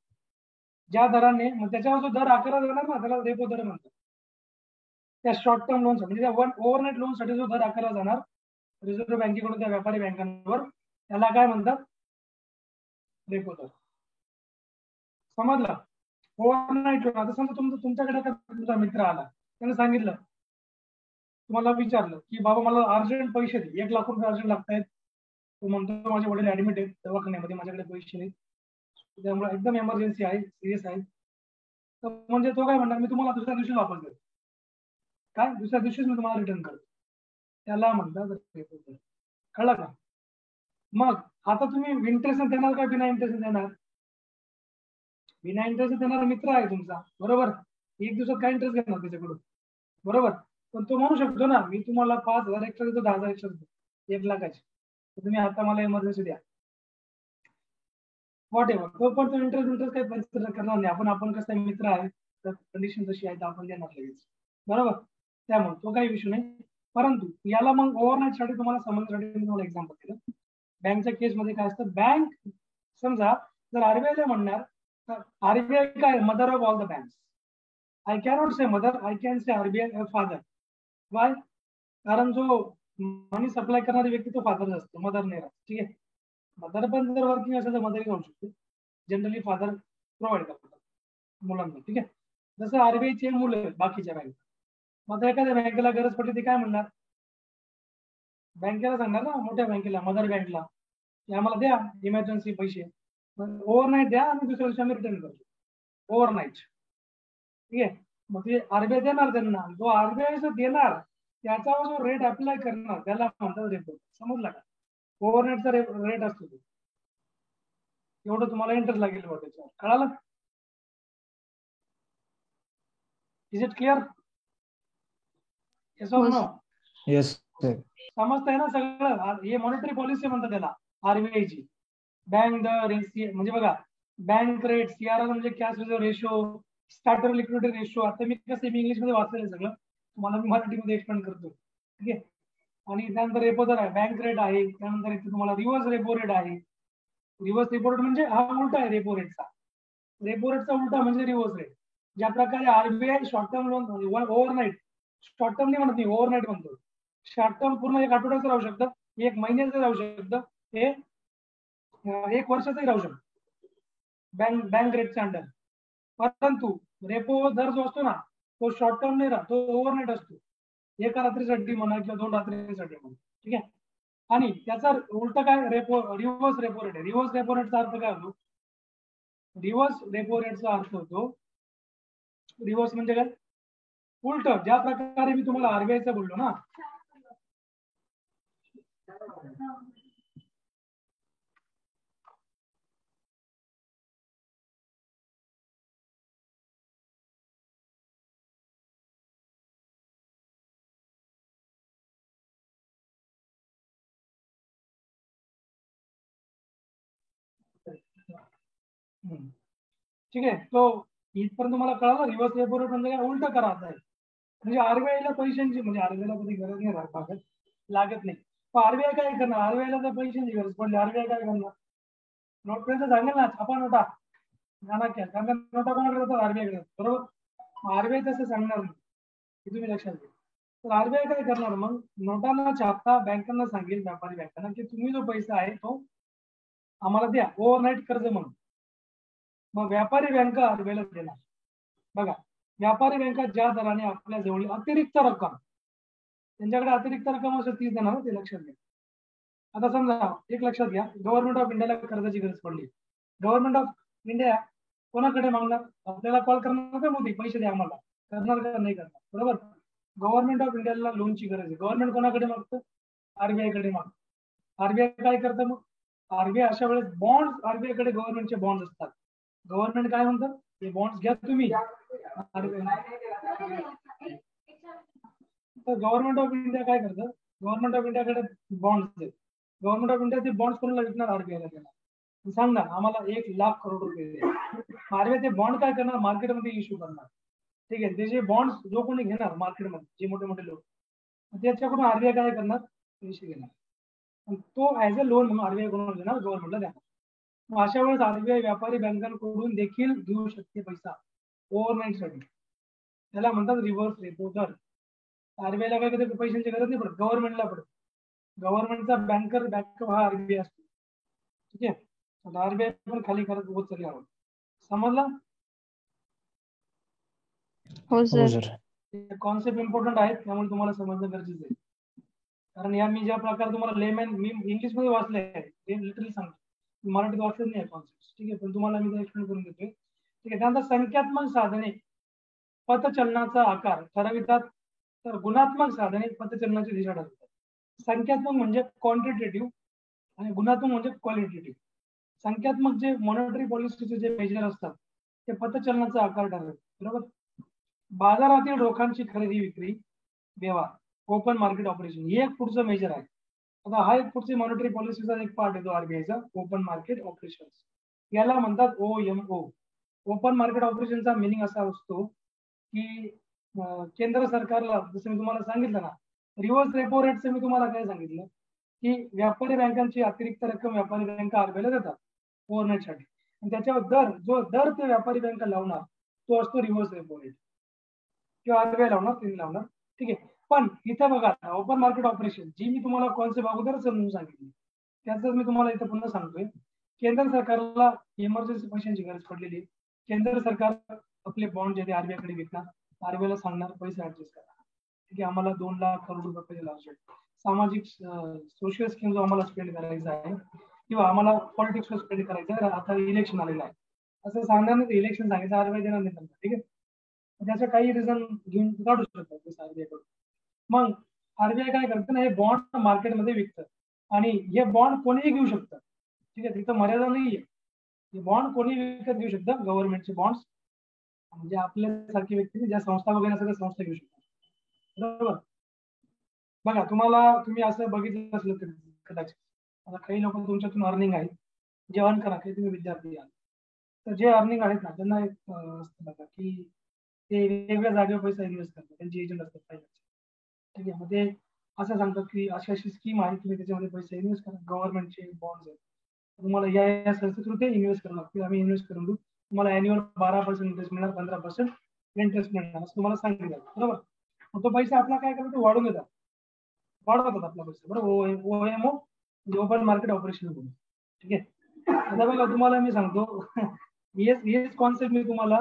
ज्या दराने, मग त्याच्यावर जो दर आकारला जाणार ना त्याला रेपो दर म्हणतात. त्या शॉर्ट टर्म लोन म्हणजे ओव्हरनाईट लोन साठी जो दर आकारला जाणार रिझर्व्ह बँकेकडून त्या व्यापारी बँकांवर, त्याला काय म्हणतात? रेपो दर. समजलं? Overnight loan. आता समजा तुमच्याकडे तुमचा मित्र आला, त्याने सांगितलं, तुम्हाला विचारलं की बाबा मला अर्जंट पैसे दे, 1 लाख रुपये अर्जंट लागतायत. तो म्हणतो माझे वडील ऍडमिट आहेत दवाखान्यामध्ये, माझ्याकडे पैसे नाहीत, त्यामुळे एकदम इमर्जन्सी आहे, सिरियस आहे. तर म्हणजे तो काय म्हणणार, मी तुम्हाला दुसऱ्या दिवशी वापस देतो, काय दुसऱ्या दिवशीच मी तुम्हाला रिटर्न करतो, त्याला म्हणतात रेपो दर. कळलं का? मग आता तुम्ही इंटरेस्ट देणार का बिना इंटरेस्ट देणार? बिना इंटरेस्ट देणारा मित्र आहे तुमचा, बरोबर. एक दिवसात काय इंटरेस्ट घेणार त्याच्याकडून, बरोबर. पण तो म्हणू शकतो ना, मी तुम्हाला 5,000 एक्स्ट्रा देतो, 10,000 एक्स्ट्रा देतो, 1,00,000ची, तर तुम्ही आता मला इमर्जन्सी द्या, व्हॉट एव्हर. तो पण तो इंटरेस्ट काही परिस्थिती करणार नाही. आपण कसं मित्र आहे, तर कंडिशन तशी आहे तर आपण देणार लगेच, बरोबर. त्यामुळे तो काही इश्यू नाही. परंतु याला मग ओव्हरनाईट साठी तुम्हाला समजण्यासाठी मी तुम्हाला एक्झाम्पल दिलं. बँकच्या केसमध्ये काय असतं, बँक समजा जर आरबीआयला म्हणणार, तर आरबीआय काय mother of all the banks. I cannot say mother, I can say RBI father. Y? कारण जो मनी सप्लाय करणारी व्यक्ती तो फादर असतो, मदर नाही राहत. ठीक आहे. मदर पण जर वर्किंग असेल तर मदरही जाऊ शकते, जनरली फादर प्रोव्हाइड करतात मुलांना. ठीक आहे. जसं आरबीआयचे मुलं बाकीच्या बँक, मग एखाद्या बँकेला गरज पडली ती काय म्हणणार, बँकेला सांगणार ना, मोठ्या बँकेला, मदर बँकला, की आम्हाला द्या इमर्जन्सी पैसे, ओव्हरनाईट द्या आणि दुसऱ्या दिवशी आम्ही रिटर्न करतो, ओव्हरनाईट. ठीक आहे. मग ते आरबीआय देणार त्यांना, जो आरबीआय देणार त्याच्यावर जो रेट अप्लाय करणार त्याला म्हणतात रेपो. समजला का? ओव्हरनाईटचा रेट असतो तो, एवढं तुम्हाला इंटरेस्ट लागेल बघ त्याच्यावर. कळालं? Is it clear? Yes or no? Yes sir. समजतंय ना सगळं? हे मॉनिटरी पॉलिसी म्हणतात त्याला, आरबीआयची. बँक दर म्हणजे बघा, बँक रेट, सीआरआर म्हणजे cash reserve ratio, starter liquidity ratio. आता मी कसं इंग्लिश मध्ये वाचलेलं सगळं, तुम्हाला मी मराठीमध्ये एक्सप्लेन करतो. ठीक आहे. आणि त्यानंतर रेपो दर आहे, बँक रेट आहे, त्यानंतर इथे तुम्हाला रिव्हर्स रेपो रेट आहे. रिव्हर्स रेपो रेट म्हणजे हा उलटा आहे रेपो रेटचा. रेपो रेटचा उलटा म्हणजे रिव्हर्स रेट. ज्या प्रकारे RBI short term loan overnight, short term नाही म्हणत मी, ओव्हरनाईट म्हणतो. शॉर्ट टर्म पूर्ण 1 आठवड्याचं राहू शकतं, 1 महिन्याचं राहू शकतं, हे 1 वर्षाचंही राहू शकतं बँक रेटच्या अंडर. परंतु रेपो दर जो असतो ना, तो शॉर्ट टर्म नाही राहत, तो ओव्हरनाईट असतो, 1 रात्रीसाठी म्हणा किंवा 2 रात्रीसाठी म्हणा. ठीक आहे. आणि त्याचा उलट काय, रिव्हर्स रेपो रेट आहे. रिव्हर्स रेपो रेटचा अर्थ काय होतो, रिव्हर्स रेपो रेटचा अर्थ होतो, रिव्हर्स म्हणजे काय, उलट. ज्या प्रकारे मी तुम्हाला आरबीआयचं बोललो ना, ठीक आहे. तो इथपर्यंत तुम्हाला कळालं, रिव्हर्स रेपो रेट म्हणजे काय, उलट करा आहे. म्हणजे आरबीआयला पैशांची, म्हणजे आरबीआयला कधी गरज नाही राहत, लागत नाही. पण आरबीआय काय करणार, आरबीआयला तर पैशांची गरज पडली, आरबीआय काय करणार, नोटपर्यंत सांगेल ना, छापा नोटा, कारण नोटा कोणाकडे जातात, आरबीआय, बरोबर. आरबीआय तसं सांगणार नाही, हे तुम्ही लक्षात घ्या. तर आरबीआय काय करणार, मग नोटांना छापता बँकांना सांगेल, व्यापारी बँकांना, की तुम्ही जो पैसा आहे तो आम्हाला द्या ओव्हरनाईट कर्ज म्हणून. मग व्यापारी बँका आरबीआयला देणार. बघा, व्यापारी बँका ज्या दराने आपल्या जवळ अतिरिक्त रक्कम, त्यांच्याकडे अतिरिक्त रक्कम असेल तीच देणार, ते लक्षात घ्या. आता समजा एक लक्षात घ्या, गव्हर्नमेंट ऑफ इंडियाला कर्जाची गरज पडली, गव्हर्नमेंट ऑफ इंडिया कोणाकडे मागणार, आपल्याला कॉल करणार का मोदी, पैसे द्या आम्हाला, करणार का नाही करणार, बरोबर. गव्हर्नमेंट ऑफ इंडियाला लोनची गरज आहे, गव्हर्नमेंट कोणाकडे मागतं, आरबीआय कडे मागतं. आरबीआय काय करतं मग, आरबीआय अशा वेळेस बॉन्ड, आरबीआय कडे गव्हर्नमेंटचे बॉन्ड असतात, गव्हर्नमेंट काय म्हणतं, हे बॉन्ड्स घ्या तुम्ही. तर गव्हर्नमेंट ऑफ इंडिया काय करतं, गव्हर्नमेंट ऑफ इंडियाकडे बॉन्ड्स आहेत, गव्हर्नमेंट ऑफ इंडिया ते बॉन्ड्स कोणाला विकणार, आरबीआयला देणार. सांगणार आम्हाला 1,00,000 करोड रुपये द्या. आरबीआय ते बॉन्ड काय करणार, मार्केटमध्ये इश्यू करणार. ठीक आहे. ते जे बॉन्ड्स जो कोणी घेणार मार्केटमध्ये, जे मोठे मोठे लोक, त्याच्याकडून आरबीआय काय करणार, पैसे घेणार, तो ऍज अ लोन म्हणून आरबीआय कोणाला देणार, गव्हर्नमेंटला देणार. मग अशा वेळेस आरबीआय व्यापारी बँकांकडून देखील घेऊ शकते पैसा ओव्हरनाईट साठी, त्याला म्हणतात रिव्हर्स रेपो दर. आरबीआयला काय कधी पैशांची गरज नाही पडत, गव्हर्नमेंटला पडत. गव्हर्नमेंटचा बँक हा आरबीआय असतो. ठीक आहे. आरबीआय पण खाली करत होत चालली आहोत. समजला? हो सर. कॉन्सेप्ट इम्पॉर्टंट आहेत, त्यामुळे तुम्हाला समजणं गरजेचं आहे. कारण या मी ज्या प्रकारे तुम्हाला लेमॅन, मी इंग्लिश मध्ये वाचले, लिटरली सांगतो, मराठीत वाचत नाही कॉन्सेप्ट, ठीक आहे, पण तुम्हाला मी एक्सप्लेन करून देतोय. ठीक आहे. त्यानंतर संख्यात्मक साधने पथचलनाचा आकार ठरवितात, तर गुणात्मक साधने पथचलनाची दिशा ठरवतात. संख्यात्मक म्हणजे क्वांटिटेटिव्ह आणि गुणात्मक म्हणजे क्वालिटेटिव्ह. संख्यात्मक जे मॉनिटरी पॉलिसीचे जे मेजर असतात ते पथचलनाचा आकार ठरवतात, बरोबर. बाजारातील रोखांची खरेदी विक्री व्यवहार, ओपन मार्केट ऑपरेशन, हे एक पुढचं मेजर आहे. आता हा एक पुढची मॉनिटरी पॉलिसीचा एक पार्ट येतो आरबीआयचा, ओपन मार्केट ऑपरेशन. याला म्हणतात OMO. ओपन मार्केट ऑपरेशनचा मिनिंग असा असतो की केंद्र सरकारला, जसं मी तुम्हाला सांगितलं ना, रिव्हर्स रेपो रेटचं मी तुम्हाला काय सांगितलं की व्यापारी बँकांची अतिरिक्त रक्कम व्यापारी बँका आरबीआयला देतात ओव्हरनाईटसाठी, आणि त्याच्यावर जो दर ते व्यापारी बँका लावणार तो असतो रिव्हर्स रेपो रेट, किंवा आरबीआय लावणार, त्यांनी लावणार, ठीक आहे. पण इथे बघा, ओपन मार्केट ऑपरेशन जी मी तुम्हाला कॉन्सेप्ट अगोदरच समजून सांगितली, त्याच मी तुम्हाला इथे पुन्हा सांगतोय. केंद्र सरकारला इमर्जन्सी पैशांची गरज पडलेली, केंद्र सरकार आपले बॉन्ड जे आरबीआय कडे विकणार, आरबीआयला सांगणार पैसे ऍडजस्ट करा, ठीक आहे, आम्हाला 2 लाख करोड रुपये पैसे लागू, सामाजिक सोशल स्कीम जो आम्हाला स्पेंड करायचा आहे, किंवा आम्हाला पॉलिटिक्सवर स्पेंड करायचं आहे, आता इलेक्शन आलेलं आहे असं सांगणार नाही, इलेक्शन सांगितलं आरबीआय देणार नाही, ठीक आहे. त्याचं काही रिझन घेऊन काढू शकतात आरबीआय कडून. मग आरबीआय काय करतं ना, हे बॉन्ड मार्केटमध्ये विकतं, आणि हे बॉन्ड कोणीही घेऊ शकतं, ठीक आहे, तिथं मर्यादा नाहीये. हे बॉन्ड कोणी विकत घेऊ शकतं, गव्हर्नमेंटचे बॉन्ड्स, म्हणजे आपल्यासारखी व्यक्ती ज्या संस्था वगैरे सगळ्या संस्था घेऊ शकतात, बरोबर. बघा, तुम्ही असं बघितलं असलं तरी कदाचित, आता काही लोक तुमच्यातून अर्निंग आहे, जे अर्न करा, काही तुम्ही विद्यार्थी आहात, तर जे अर्निंग आहेत ना त्यांना एक असतं बघा की ते वेगवेगळ्या जागेवर पैसा इन्व्हेस्ट करतात, त्यांचे एजंट असतात फायनान्स, ठीक आहे. मग ते असं सांगतात की अशी अशी स्कीम आहे, तुम्ही त्याच्यामध्ये पैसे इन्व्हेस्ट करा, गव्हर्नमेंटचे बॉन्ड्स आहेत, तुम्हाला या संस्थे थ्रू ते इन्व्हेस्ट करावं लागतील, आम्ही इन्व्हेस्ट करून देऊ, तुम्हाला अॅन्युअल 12% इंटरेस्ट मिळणार, 15% इंटरेस्ट मिळणार, असं तुम्हाला सांगितलं, बरोबर. मग तो पैसा आपला काय करतो, वाढून देतात, वाढवतात आपला पैसा, बरोबर. OMO म्हणजे ओपन मार्केट ऑपरेशन करून, ठीक आहे. आता बघा, तुम्हाला मी सांगतो हेच कॉन्सेप्ट मी तुम्हाला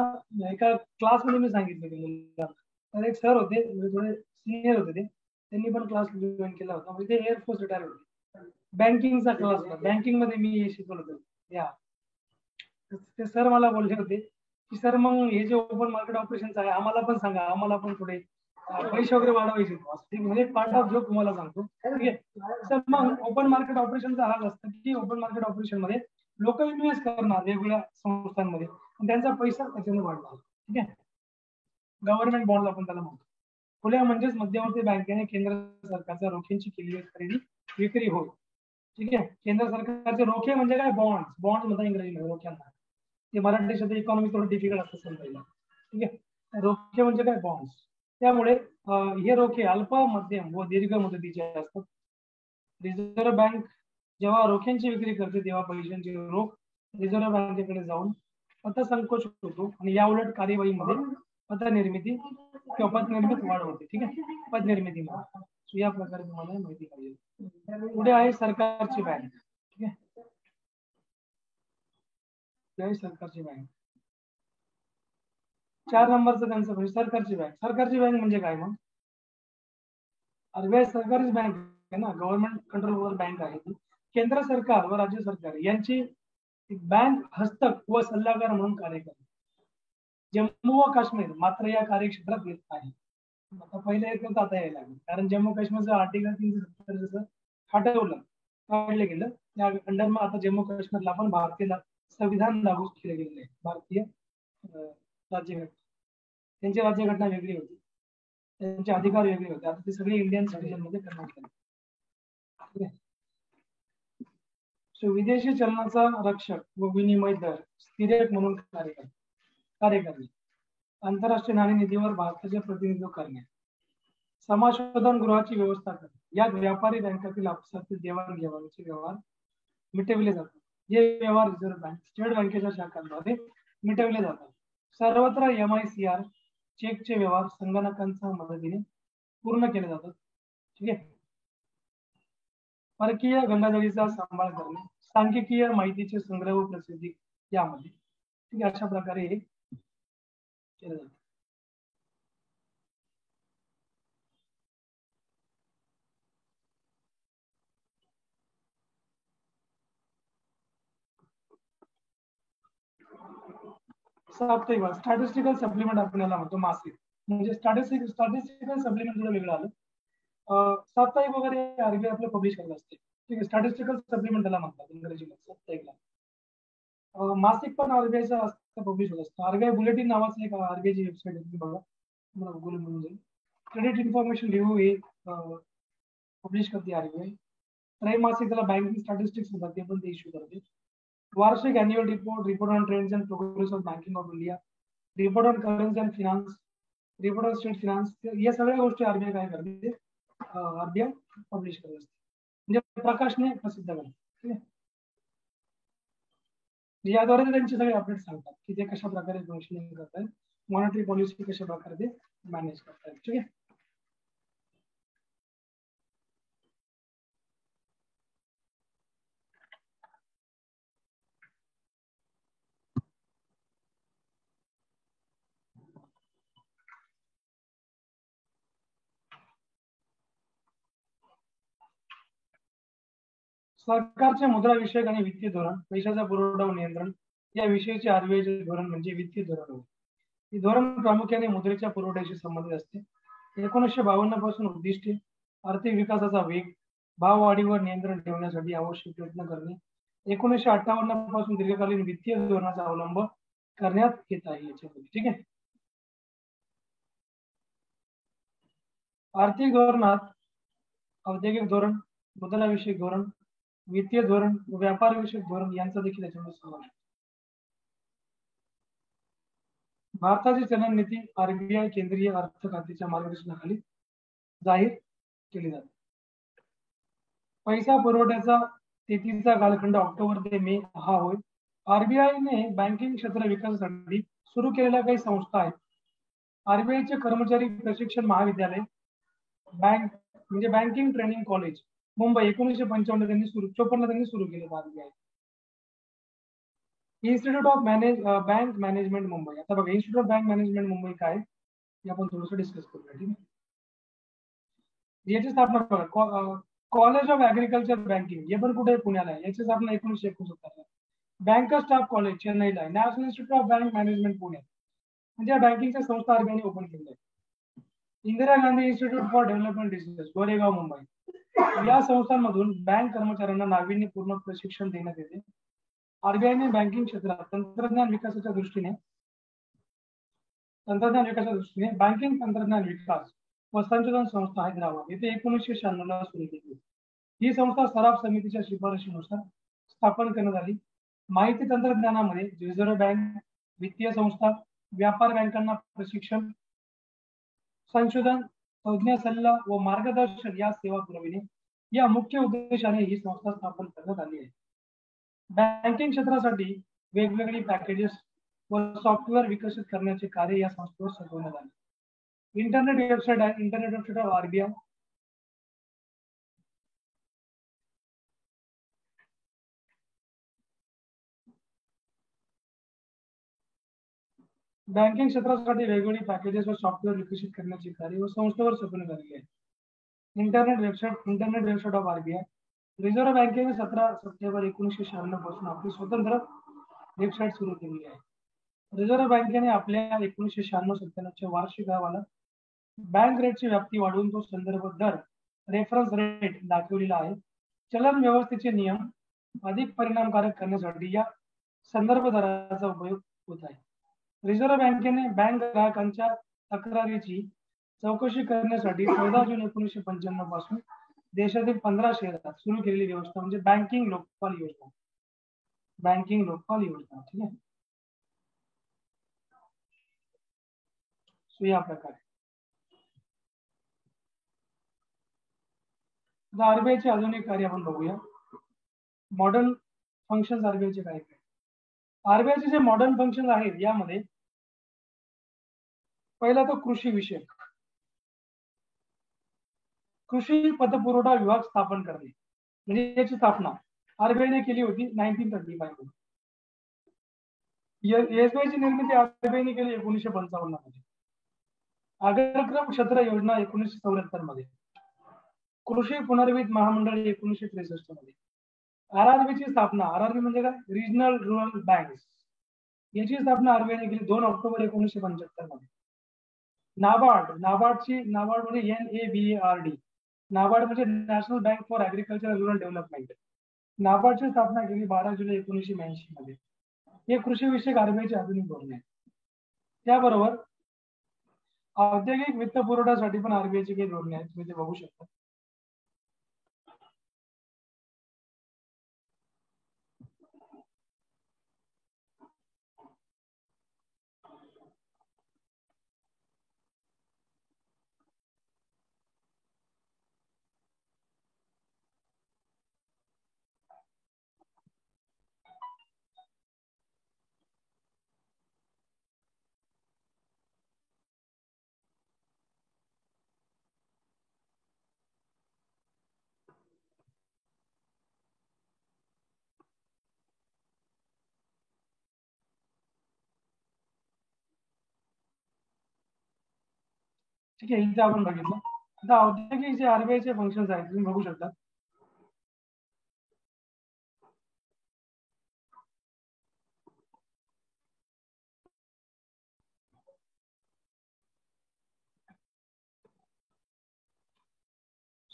एका क्लासमध्ये मी सांगितलं, तर एक सर होते, म्हणजे थोडे सिनियर होते ते, त्यांनी पण क्लास जॉईन केला होता, म्हणजे ते एअरफोर्स रिटायर होते, बँकिंगचा क्लास होता, बँकिंग मध्ये मी शिकवलं होतं या. ते सर मला बोलले होते की सर, मग हे जे ओपन मार्केट ऑपरेशन आहे आम्हाला पण सांगा, आम्हाला पण थोडे पैसे वगैरे वाढवायचे, ठीक, म्हणजे पार्ट ऑफ जॉब तुम्हाला सांगतो, ठीक आहे. सर, मग ओपन मार्केट ऑपरेशनचा हा असतं की ओपन मार्केट ऑपरेशन मध्ये लोक इन्व्हेस्ट करणार वेगवेगळ्या संस्थांमध्ये, त्यांचा पैसा त्याच्याने वाढणार, ठीक आहे. गव्हर्नमेंट बॉन्ड आपण त्याला म्हणतो. खुल्या म्हणजेच मध्यवर्ती बँकेने केंद्र सरकारच्या रोख्यांची केलेली खरेदी विक्री होय, ठीक आहे. केंद्र सरकारचे रोखे म्हणजे काय, बॉन्ड, बॉन्ड म्हणतात इंग्रजीमध्ये रोख्यांना, ते मराठी शब्द इकॉनॉमी थोडं डिफिकल्ट असतं समजायला, ठीक आहे. रोखे म्हणजे काय, बॉन्ड्स. त्यामुळे हे रोखे अल्प, मध्यम व दीर्घ मुदतीचे असतात. रिझर्व्ह बँक जेव्हा रोख्यांची विक्री करते तेव्हा पैशांची रोख रिझर्व्ह बँकेकडे जाऊन पतसंकोच होतो, आणि या उलट कार्यवाहीमध्ये पतनिर्मिती किंवा पतनिर्मित वाढ होते, ठीक आहे, पतनिर्मितीमध्ये. या प्रकारे तुम्हाला माहिती पाहिजे. पुढे आहे सरकारची बँक, ठीक आहे, सरकारची बँक 4 नंबरचं त्यांचं म्हणजे सरकारची बँक. सरकारची बँक म्हणजे काय, मग आरबीआय सरकारी बँक आहे ना, गव्हर्नमेंट कंट्रोल बँक आहे ती. केंद्र सरकार व राज्य सरकार यांची बँक हस्तक व सल्लागार म्हणून कार्य करते. जम्मू व काश्मीर मात्र या कार्यक्षेत्रात येत नाही. आता पहिले येत नव्हतं, आता यायला लागलं, कारण जम्मू काश्मीरचं आर्टिकल 370 जसं हटवलं, काढलं गेलं, त्या अंडर मग आता जम्मू काश्मीरला पण भारतीय संविधान लागू केले गेलेले आहे, भारतीय राज्यघटना. त्यांची राज्यघटना वेगळी होती, त्यांचे अधिकार वेगळे होते, आता ते सगळे इंडियन सिटीजन मध्ये करण्यात आले. विदेशी चलनाचा रक्षक व विनिमय दर स्थिरक म्हणून कार्य करणे, आंतरराष्ट्रीय नाणेनिधीवर भारताचे प्रतिनिधित्व करणे, समाशोधन गृहाची व्यवस्था करणे, यात व्यापारी बँकातील आपसातील देवाणघेवाणीचे व्यवहार मिटविले जातात. जे व्यवहार रिझर्व्ह बँक, स्टेट बँकेच्या शाखांद्वारे मिटविले जातात. सर्वत्र MICR चेकचे व्यवहार संगणकांच्या मदतीने पूर्ण केले जातात, ठीक आहे. परकीय गंगाजळीचा सांभाळ करणे, सांख्यिकीय माहितीचे संग्रह व प्रसिद्धी यामध्ये, ठीक आहे, अशा प्रकारे हे केलं जातं. साप्ताहिक स्टॅटिस्टिकल सप्लिमेंट आपल्याला म्हणतो मासिक, म्हणजे स्टॅटिस्टिकल सप्लिमेंट थोडं वेगळं आलं. साप्ताहिक वगैरे आरबीआय आपलं पब्लिश करत असते, ठीक आहे. स्टॅटिस्टिकल सप्लिमेंट त्याला म्हणतात इंग्रजीमध्ये साप्ताहिकला. मासिक पण आरबीआयचा पब्लिश होत असतं. आरबीआय बुलेटिन नावाचं एक आरबीआयची वेबसाईट आहे, बघा तुम्हाला गुगल म्हणून जाईल. क्रेडिट इन्फॉर्मेशन रिव्ह्यू हे पब्लिश करते आरबीआय. त्रैमासिक त्याला बँकिंग स्टॅटिस्टिक्स होतात, ते पण ते इश्यू करते. वार्षिक annual report, report on trends and progress of banking of India, report on currency and finance, report on state finance, या सगळ्या गोष्टी आरबीआय काय करते, आरबीआय पब्लिश करत असते, म्हणजे प्रकाशने प्रसिद्ध करते, ठीक आहे. याद्वारे त्यांचे सगळे अपडेट सांगतात की ते कशा प्रकारे फंक्शनिंग करतात, मॉनिटरी पॉलिसी कशा प्रकारे ते मॅनेज करतात, ठीक आहे. सरकारचे मुद्रा विषयक आणि वित्तीय धोरण, पैशाचा पुरवठा व नियंत्रण या विषयीचे आरबीआयचे धोरण म्हणजे वित्तीय धोरण होय. हे धोरण प्रामुख्याने मुद्रेच्या पुरवठ्याशी संबंधित असते. 1952 पासून उद्दिष्टे, आर्थिक विकासाचा वेग, भाववाढीवर नियंत्रण ठेवण्यासाठी आवश्यक प्रयत्न करणे, 1958 पासून दीर्घकालीन वित्तीय धोरणाचा अवलंब करण्यात येत आहे याच्यामध्ये, ठीक आहे. आर्थिक धोरणात औद्योगिक धोरण, मुद्रा विषयक धोरण, वित्तीय धोरण, व्यापार विषयक धोरण यांचा देखील याच्यामध्ये समावेश. भारताची चलन नीती आरबीआय केंद्रीय अर्थ खात्याच्या मार्गदर्शनाखाली जाहीर केली जाते. पैसा पुरवठ्याचा तेथीचा कालखंड ऑक्टोबर ते मे हा होय. आरबीआयने बँकिंग क्षेत्र विकासासाठी सुरू केलेल्या काही संस्था आहेत. आरबीआयचे कर्मचारी प्रशिक्षण महाविद्यालय, बँक म्हणजे बँकिंग ट्रेनिंग कॉलेज मुंबई 1955 त्यांनी सुरू केले RBI. Institute of bank management Mumbai. आता बघा institute of bank management Mumbai काय हे आपण थोडंसं डिस्कस करूया, ठीक आहे. याची स्थापना बघा कॉलेज ऑफ ऍग्रिकल्चर बँकिंग, हे पण कुठे पुण्याला आहे. याची स्थापना 1969. बँकर स्टाफ कॉलेज चेन्नईला आहे. National institute of bank management Pune, म्हणजे या बँकिंगच्या संस्था आरबीआयने ओपन केल्या आहेत. Indira Gandhi institute for development research Goregaon Mumbai, या संस्थांमधून बँक कर्मचाऱ्यांना नाविन्यपूर्ण प्रशिक्षण देण्यात येते. आरबीआयने बँकिंग क्षेत्रात तंत्रज्ञान विकासाच्या दृष्टीने बँकिंग तंत्रज्ञान विकास व संशोधन संस्था हैदराबाद येथे 1996 ला सुरू केली. ही संस्था सराफ समितीच्या शिफारशीनुसार स्थापन करण्यात आली. माहिती तंत्रज्ञानामध्ये रिझर्व्ह बँक, वित्तीय संस्था, व्यापार बँकांना प्रशिक्षण, संशोधन, तज्ञ सल्ला व मार्गदर्शन या सेवा पुरविणे या मुख्य उद्देशाने ही संस्था स्थापन करण्यात आली आहे. बँकिंग क्षेत्रासाठी वेगवेगळी पॅकेजेस व सॉफ्टवेअर विकसित करण्याचे कार्य या संस्थेवर सोपवण्यात आले. इंटरनेट वेबसाईट आहे internet website of RBI. Banking क्षेत्रासाठी वेगवेगळी पॅकेजेस व सॉफ्टवेअर विकसित करण्याचे कार्य व संस्थेवर सोपवण्यात आले आहे. Internet website of RBI. Reserve बँकेने 17 सप्टेंबर 1996 पासून आपली स्वतंत्र वेबसाईट सुरू केली आहे. रिझर्व्ह बँकेने आपल्या 1996-97 वार्षिक अहवालात बँक रेटची व्याप्ती वाढवून तो संदर्भ दर रेफरन्स रेट दाखवलेला आहे. चलन व्यवस्थेचे नियम अधिक परिणामकारक करण्यासाठी या संदर्भ दराचा उपयोग होत आहे. रिझर्व्ह बँकेने बँक ग्राहकांच्या तक्रारीची चौकशी करण्यासाठी 14 जून 1995 पासून देशातील 15 शहरात सुरू केलेली व्यवस्था म्हणजे बँकिंग लोकपाल योजना. बँकिंग लोकपाल योजना, ठीक आहे. या प्रकारे आरबीआयचे आधुनिक कार्य आपण बघूया. मॉडर्न फंक्शन आरबीआयचे काय काय. आरबीआयचे जे मॉडर्न फंक्शन आहेत यामध्ये पहिला तो कृषी विषयक, कृषी पतपुरवठा विभाग स्थापन करणे, म्हणजे याची स्थापना आरबीआयने केली होती 1935 मध्ये. एसबीआयची निर्मिती आरबीआयने केली 1955 मध्ये. अग्रक्रम क्षेत्र योजना 1974 मध्ये. कृषी पुनर्वित महामंडळ 1963 मध्ये. आरआरबीची स्थापना, आरआरबी म्हणजे काय, रिजनल रुरल बँक, याची स्थापना आरबीआयने केली 2 ऑक्टोबर 1975 मध्ये. नाबार्ड म्हणजे NABARD, नाबार्ड म्हणजे National Bank for Agriculture Rural Development. नाबार्डची स्थापना केली 12 जुलै 1982 मध्ये. हे कृषी विषयक आरबीआयचे आधुनिक धोरण आहे. त्याबरोबर औद्योगिक वित्त पुरवठ्यासाठी पण आरबीआयची काही धोरणे आहेत, तुम्ही ते बघू शकता. ठीक आहे, इथे आपण बघितलं. आता औद्योगिक जे आरबीआयचे फंक्शन्स आहेत तुम्ही बघू शकता.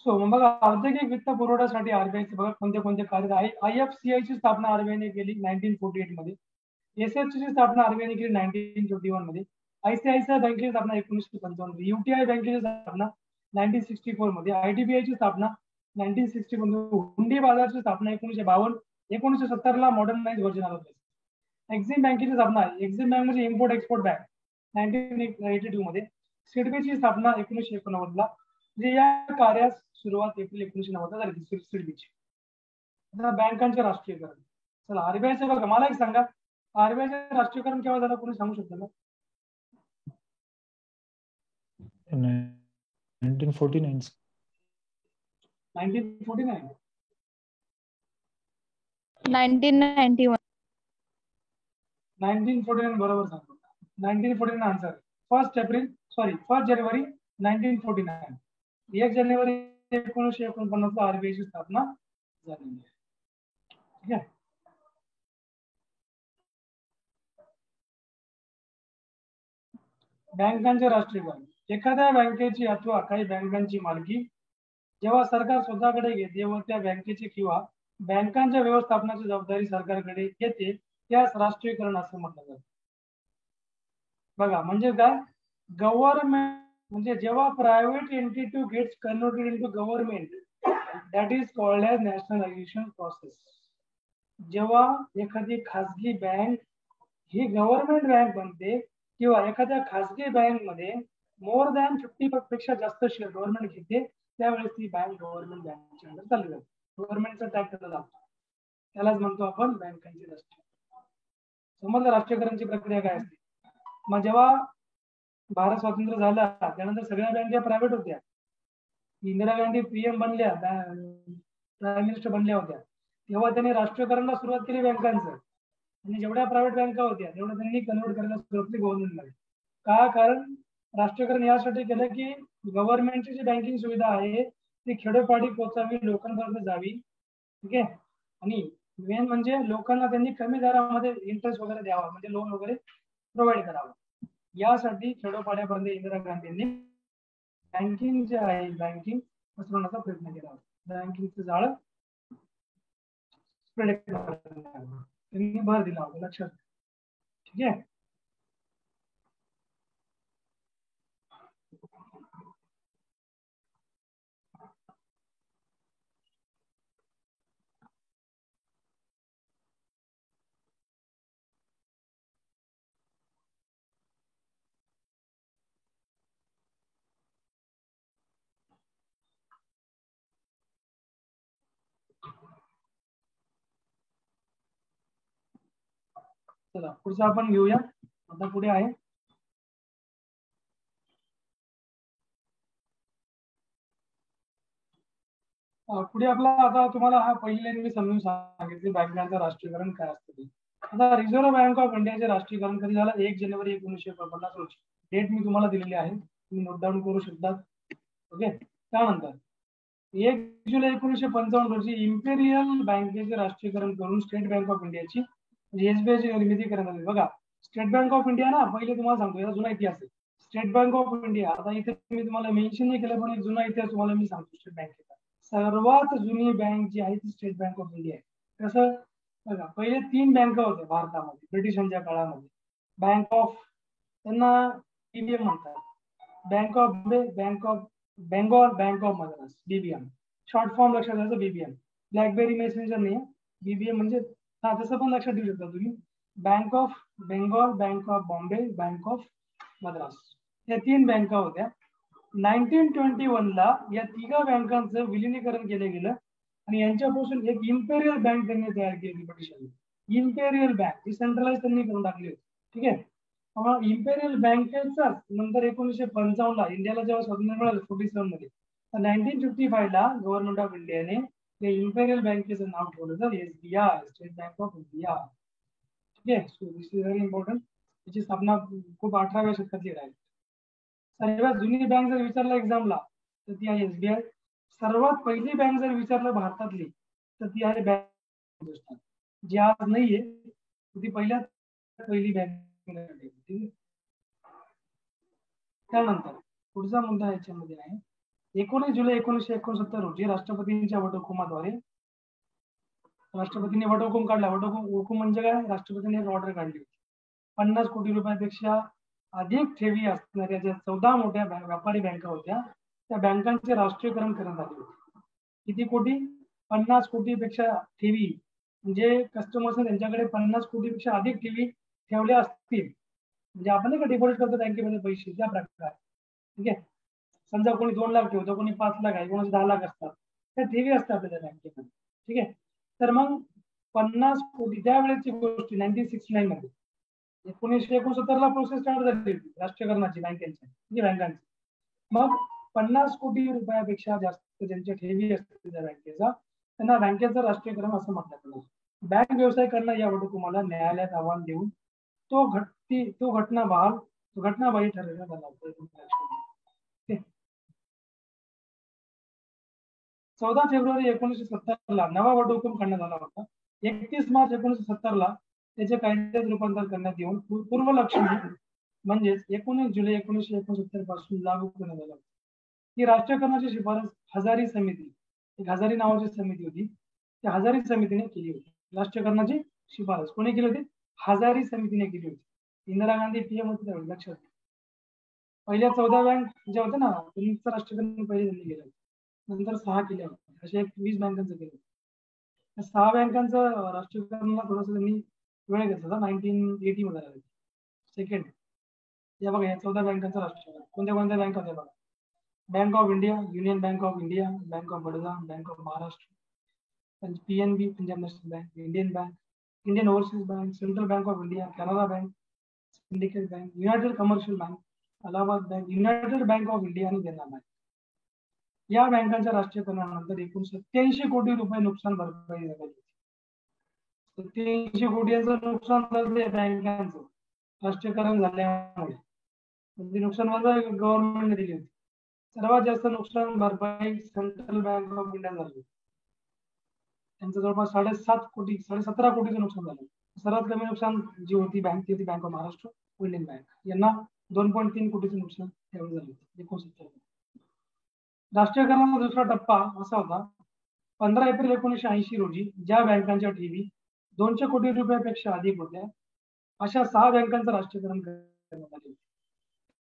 सो बघा, औद्योगिक वित्त पुरवठ्यासाठी आरबीआयचे बघा कोणते कोणते कार्य आहे. IFCI ची स्थापना आरबीआयने केली 1948 मध्ये. SFC ची स्थापना आरबीआयने केली 1951 मध्ये. ICICI बँकेची स्थापना 1955 मध्ये. UTI बँकेची स्थापना 1964 मध्ये. IDBI ची स्थापना 1960 मध्ये. हुंडी बाजारची स्थापना 1952. 1970 ला मॉडर्नाइज व्हर्जन आलं होतं. एक्झिम बँकेची स्थापना, एक्झिम बँक म्हणजे इम्पोर्ट एक्सपोर्ट बँक, 1982 मध्ये. सिडबीची स्थापना 1989 ला. म्हणजे या कार्यास सुरुवात एप्रिल 1990 झाली सिडबीची. आता बँकांचे राष्ट्रीयकरण. चला आरबीआयचं बघा, मला एक सांगा, आरबीआयचं राष्ट्रीयकरण केव्हा झालं, कोणी सांगू शकतं का? 1949. 1949. 1991. 1949 बरोबर सांगतो. 1949 आन्सर. 1 जानेवारी 1949. 1 जानेवारी 1949 ला आरबीआयची स्थापना झालेली आहे. ठीक आहे. बँकांचे राष्ट्रीयकरण. एखाद्या बँकेची अथवा काही बँकांची मालकी जेव्हा सरकार स्वतःकडे घेते व त्या बँकेची किंवा बँकांच्या व्यवस्थापनाची जबाबदारी सरकारकडे येते त्यास राष्ट्रीयकरण असं म्हटलं जातं. बघा म्हणजे काय, गव्हर्नमेंट म्हणजे जेव्हा private entity gets converted into government, that is called as nationalization process. जेव्हा एखादी खासगी बँक ही गव्हर्नमेंट बँक बनते किंवा एखाद्या खासगी बँक मध्ये मोर दॅन 50% पेक्षा जास्त शेअर गव्हर्नमेंट घेते, त्यावेळेस ती बँक गव्हर्नमेंट बँकेच्या अंडर चालली जाते. गव्हर्नमेंटचा टॅक्स त्याला लागतो. त्यालाच म्हणतो आपण बँकांची राष्ट्रीयकरण. समजलं राष्ट्रीयकरणची प्रक्रिया काय असते. मग जेव्हा भारत स्वतंत्र झाला त्यानंतर सगळ्या बँका प्रायव्हेट होत्या. इंदिरा गांधी PM बनल्या, प्राईम मिनिस्टर बनल्या होत्या, तेव्हा त्यांनी राष्ट्रीयकरणाला सुरुवात केली बँकांचं. आणि जेवढ्या प्रायव्हेट बँका होत्या तेवढ्या त्यांनी कन्वर्ट करायला सुरुवात केली गव्हर्नमेंटला. का? कारण राष्ट्रीयकरण यासाठी केलं की गव्हर्नमेंटची जी बँकिंग सुविधा आहे ती खेडोपाडी पोहोचावी, लोकांपर्यंत जावी. ठीक आहे. आणि मेन म्हणजे लोकांना त्यांनी कमी दरामध्ये इंटरेस्ट वगैरे द्यावा, म्हणजे लोन वगैरे प्रोव्हाइड करावं. यासाठी खेडोपाड्यापर्यंत इंदिरा गांधींनी बँकिंग जे आहे बँकिंग पसरवण्याचा प्रयत्न केला. बँकिंगचं जाळं स्प्रेड त्यांनी भर दिला होता, लक्षात. ठीक आहे. चला पुढचं आपण घेऊया. आता पुढे आहे पुढे आपला, आता तुम्हाला हा पहिले मी समजून सांगितले बँकांचं राष्ट्रीयकरण काय असतं. आता रिझर्व्ह बँक ऑफ इंडियाचे राष्ट्रीयकरण कधी झालं, 1 जानेवारी 1950 रोजी. डेट मी तुम्हाला दिलेली आहे, तुम्ही नोट डाऊन करू शकता. ओके. त्यानंतर 1 जुलै 1955 रोजी इम्पेरियल बँकेचे राष्ट्रीयकरण करून स्टेट बँक ऑफ इंडियाची SBI ची निर्मिती करण्यात आली. बघा स्टेट बँक ऑफ इंडिया ना, पहिले तुम्हाला सांगतो याचा जुना इतिहास आहे. स्टेट बँक ऑफ इंडिया, आता इथे मी तुम्हाला मेन्शन नाही केलं, पण एक जुना इतिहास तुम्हाला मी सांगतो. स्टेट बँकेचा सर्वात जुनी बँक जी आहे ती स्टेट बँक ऑफ इंडिया आहे. कसं बघा, पहिले 3 बँका होत्या भारतामध्ये ब्रिटिशांच्या काळामध्ये. बँक ऑफ, त्यांना बीबीएम म्हणतात, bank of Bombay, bank of Bengal, bank of Madras, BBM. Short form लक्षात घ्यायचं बीबीएम. ब्लॅकबेरी मेसेंजर नाही, बीबीएम म्हणजे हा, तसं पण लक्षात ठेवू शकता तुम्ही. Bank of Bengal, bank of Bombay, bank of Madras, या 3 बँका होत्या. 1921 ला या तिघा बँकांचं विलिनीकरण केलं गेलं आणि यांच्यापासून एक इम्पेरियल बँक त्यांनी तयार केली ब्रिटिशांनी. इम्पेरियल बँक ही सेंट्रलाइज त्यांनी करून टाकली होती. ठीक आहे. इम्पेरियल बँकेचा नंतर 1955 ला इंडियाला जेव्हा स्वातंत्र्य मिळालं 47 मध्ये, तर 1955 ला गव्हर्नमेंट ऑफ इंडियाने या इम्पेरियल बँकेचं नाव ठेवलं तर SBI, state bank of India. ठीक आहे. So this is very important. त्याची स्थापना खूप 18व्या शतकातली आहे. सर्वात जुनी बँक जर विचारलं एक्झामला तर ती आहे एसबीआय. सर्वात पहिली बँक जर विचारलं भारतातली तर ती आहे बँक ऑफ हिंदुस्थान, जी आज नाहीये, ती पहिली बँक. त्यानंतर पुढचा मुद्दा याच्यामध्ये आहे 19 जुलै 1969 रोजी राष्ट्रपतींच्या वटहुकुमाद्वारे, राष्ट्रपतींनी वटहुकूम काढला. वटहुकूम म्हणजे काय? राष्ट्रपतींनी एक ऑर्डर काढली होती. 50 कोटी रुपयापेक्षा अधिक ठेवी असणाऱ्या ज्या 14 मोठ्या व्यापारी बँका होत्या त्या बँकांचे राष्ट्रीयकरण करण्यात आले होते. किती कोटी? 50 कोटीपेक्षा ठेवी, म्हणजे कस्टमर्स त्यांच्याकडे 50 कोटीपेक्षा अधिक ठेवी ठेवल्या असतील, म्हणजे आपण नाही का डिपॉझिट करतो बँकेमध्ये पैसे, त्या प्रकार. ठीक आहे. समजा कोणी 2 लाख ठेवतो, कोणी 5 लाख आहे, कोणी 10 लाख असतात, त्या ठेवी असतात आपल्या बँकेमध्ये. ठीक आहे. तर मग 50 कोटी त्यावेळेची गोष्ट 1969 मध्ये, 1969 ला प्रोसेस स्टार्ट झाली होती राष्ट्रीयकरणाची बँकांची. मग 50 कोटी रुपयापेक्षा जास्त ज्यांच्या ठेवी असतील त्या बँकेचा, त्यांना बँकेचं राष्ट्रीयकरण असं म्हटलं जातं. बँक व्यवसाय करणं या वटहुकुमाला न्यायालयात आव्हान देऊन तो घटनाबाह्य ठरवण्यात आला होता. 14 फेब्रुवारी 1970 ला नवा वटहुकूम करण्यात आला होता. 31 मार्च 1970 ला त्याचे कायद्यात रूपांतर करण्यात येऊन पूर्वलक्षणी म्हणजेच 19 जुलै 1969 पासून लागू करण्यात आला. ही राष्ट्रीयकरणाची शिफारस हजारी समिती, एक हजारी नावाची समिती होती, त्या हजारी समितीने केली होती. राष्ट्रीयकरणाची शिफारस कोणी केली होती? हजारी समितीने केली होती. इंदिरा गांधी पीएम होते त्यावेळी, लक्षात. पहिल्या 14 बँक ज्या होत्या ना, त्यांचं राष्ट्रीयकरण पहिले त्यांनी केलं, नंतर 6 केल्या होत्या. अशा 20 बँकांचं केलं. 6 बँकांचं राष्ट्रीयकरणाला थोडंसं त्यांनी वेळ घेतला होता. 1980 मध्ये झालं सेकंड. या बघा, या 14 बँकांचं राष्ट्रीयकरण. कोणत्या बँक होत्या बघा? Bank of India, union bank of India, bank of Baroda, bank of Maharashtra, PNB Punjab national bank, Indian bank, Indian overseas bank, central Bank of India, Canara bank, syndicate bank, United commercial bank, Allahabad bank, United bank of India आणि देना बँक. या बँकांच्या राष्ट्रीयकरणानंतर एकूण 87 कोटी रुपये नुकसान भरपाई झाली. 87 कोटीचं नुकसान झालं या बँकांचं राष्ट्रीयकरण झाल्यामुळे. म्हणजे नुकसान भरपाई गव्हर्नमेंटने दिली होती. सर्वात जास्त नुकसान भरपाई सेंट्रल बँक ऑफ इंडिया झाली. त्यांचं जवळपास 17 कोटीचं नुकसान झालं. सर्वात कमी नुकसान जी होती बँक, ती होती bank of Maharashtra, Indian bank. यांना 2.3 कोटीचं नुकसान त्यावेळी झालं होतं 69. राष्ट्रीयकरणाचा दुसरा टप्पा असा होता, 15 एप्रिल 1980 रोजी ज्या बँकांच्या ठेवी 200 कोटी रुपयापेक्षा अधिक होत्या अशा 6 बँकांचं राष्ट्रीयकरण करण्यात आले.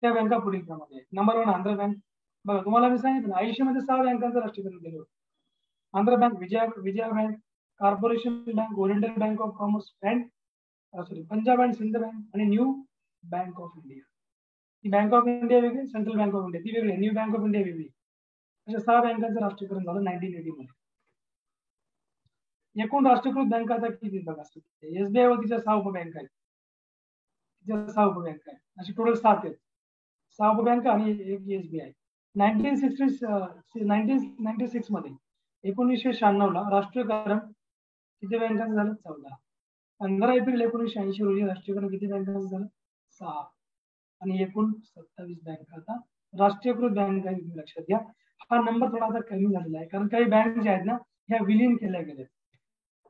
त्या बँका पुढील प्रमाणे आहेत. Number 1 Andhra bank. बघा, तुम्हाला मी सांगितलं 80 मध्ये 6 बँकांचं राष्ट्रीयकरण केलं होतं. Andhra Bank, Vijaya Bank, Corporation Bank, Oriental Bank of Commerce and Punjab and Sindh Bank आणि न्यू बँक ऑफ इंडिया. ही बँक ऑफ इंडिया वेगळी, सेंट्रल बँक ऑफ इंडिया ती वेगळी, न्यू बँक ऑफ इंडिया वेगळी. अशा 6 बँकांचं राष्ट्रीयकरण झालं 1980 मध्ये. एकूण राष्ट्रीयकृत बँका आता किती बघा, एसबीआय वर तिच्या 6 उपबँका आहेत. अशी टोटल 7 आहेत. 6 उपबँका आणि एक एसबीआय. 1996 मध्ये 1996 ला राष्ट्रीयकरण किती बँकांचं झालं? 14. 15 एप्रिल 1980 रोजी राष्ट्रीयकरण किती बँकांचं झालं? 6. आणि एकूण 27 बँका आता राष्ट्रीयकृत बँका. लक्षात घ्या, हा नंबर थोडा आता कमी झालेला आहे कारण काही बँक ज्या आहेत ना ह्या विलीन केल्या गेल्या.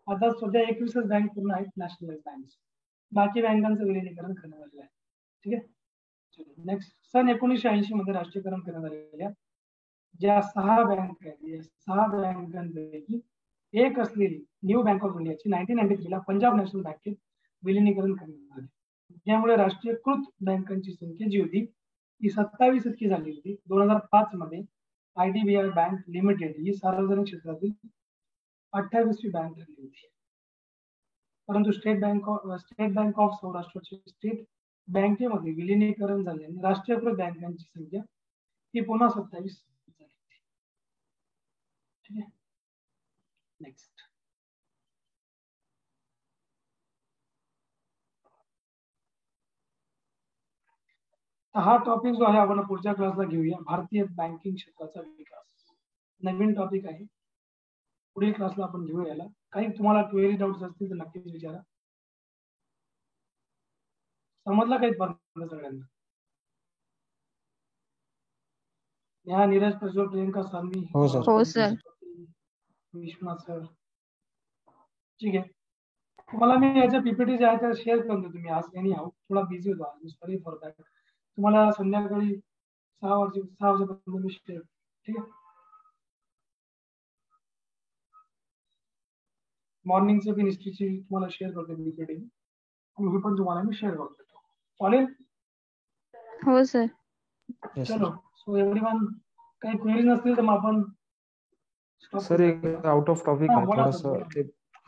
आता सध्या 21 बँक पूर्ण आहेत नॅशनलाइज बँक. बाकी बँकांचं विलिनीकरण करण्यात आलेलं आहे. ठीक आहे. नेक्स्ट, सन 1980 मध्ये राष्ट्रीयकरण करण्यात आलेल्या ज्या 6 बँक आहेत, या 6 बँकांपैकी एक असलेली न्यू बँक ऑफ इंडियाची 1993 ला पंजाब नॅशनल बँकेत विलिनीकरण करण्यात आले. त्यामुळे राष्ट्रीयकृत बँकांची संख्या जी होती ती 27 इतकी झाली होती. 2005 मध्ये IDBI बँक लिमिटेड ही सार्वजनिक क्षेत्रातील 28वी बँक ठरली होती. परंतु स्टेट बँक ऑफ सौराष्ट्रची स्टेट बँकेमध्ये विलिनीकरण झाल्याने राष्ट्रीयकृत बँकांची संख्या ही पुन्हा 27 झाली. ठीक आहे. नेक्स्ट, हा टॉपिक जो आहे आपण पुढच्या क्लासला घेऊया. भारतीय बँकिंग क्षेत्राचा विकास नवीन टॉपिक आहे. पुढील क्लासला आपण घेऊया याला. काही तुम्हाला क्वेरी डाऊट्स असतील तर नक्कीच विचारा. समजलं काही पर्यंत सगळ्यांना? नेहा, नीरज, प्रज्वल, प्रियंका, सान्वी, हो सर. हो सर. विश्वनाथ सर. ठीक आहे. तुम्हाला मी याच्या पीपीटी जे आहे त्या शेअर करून देतो. तुम्ही आज एनी हाऊ थोडा बिझी होतो आज, सॉरी फॉर दॅट. तुम्हाला संध्याकाळी 6 वाजेपर्यंत मी शेअर. ठीक आहे. मॉर्निंगचं पण हिस्ट्रीची तुम्हाला शेअर करतो पीपीटी, हे पण तुम्हाला मी शेअर करतो. चालेल? हो सर. चलो, सो एव्हरीवन, काही क्वेरी नसतील तर मग आपण सर एक आउट ऑफ टॉपिक आहे थोडस.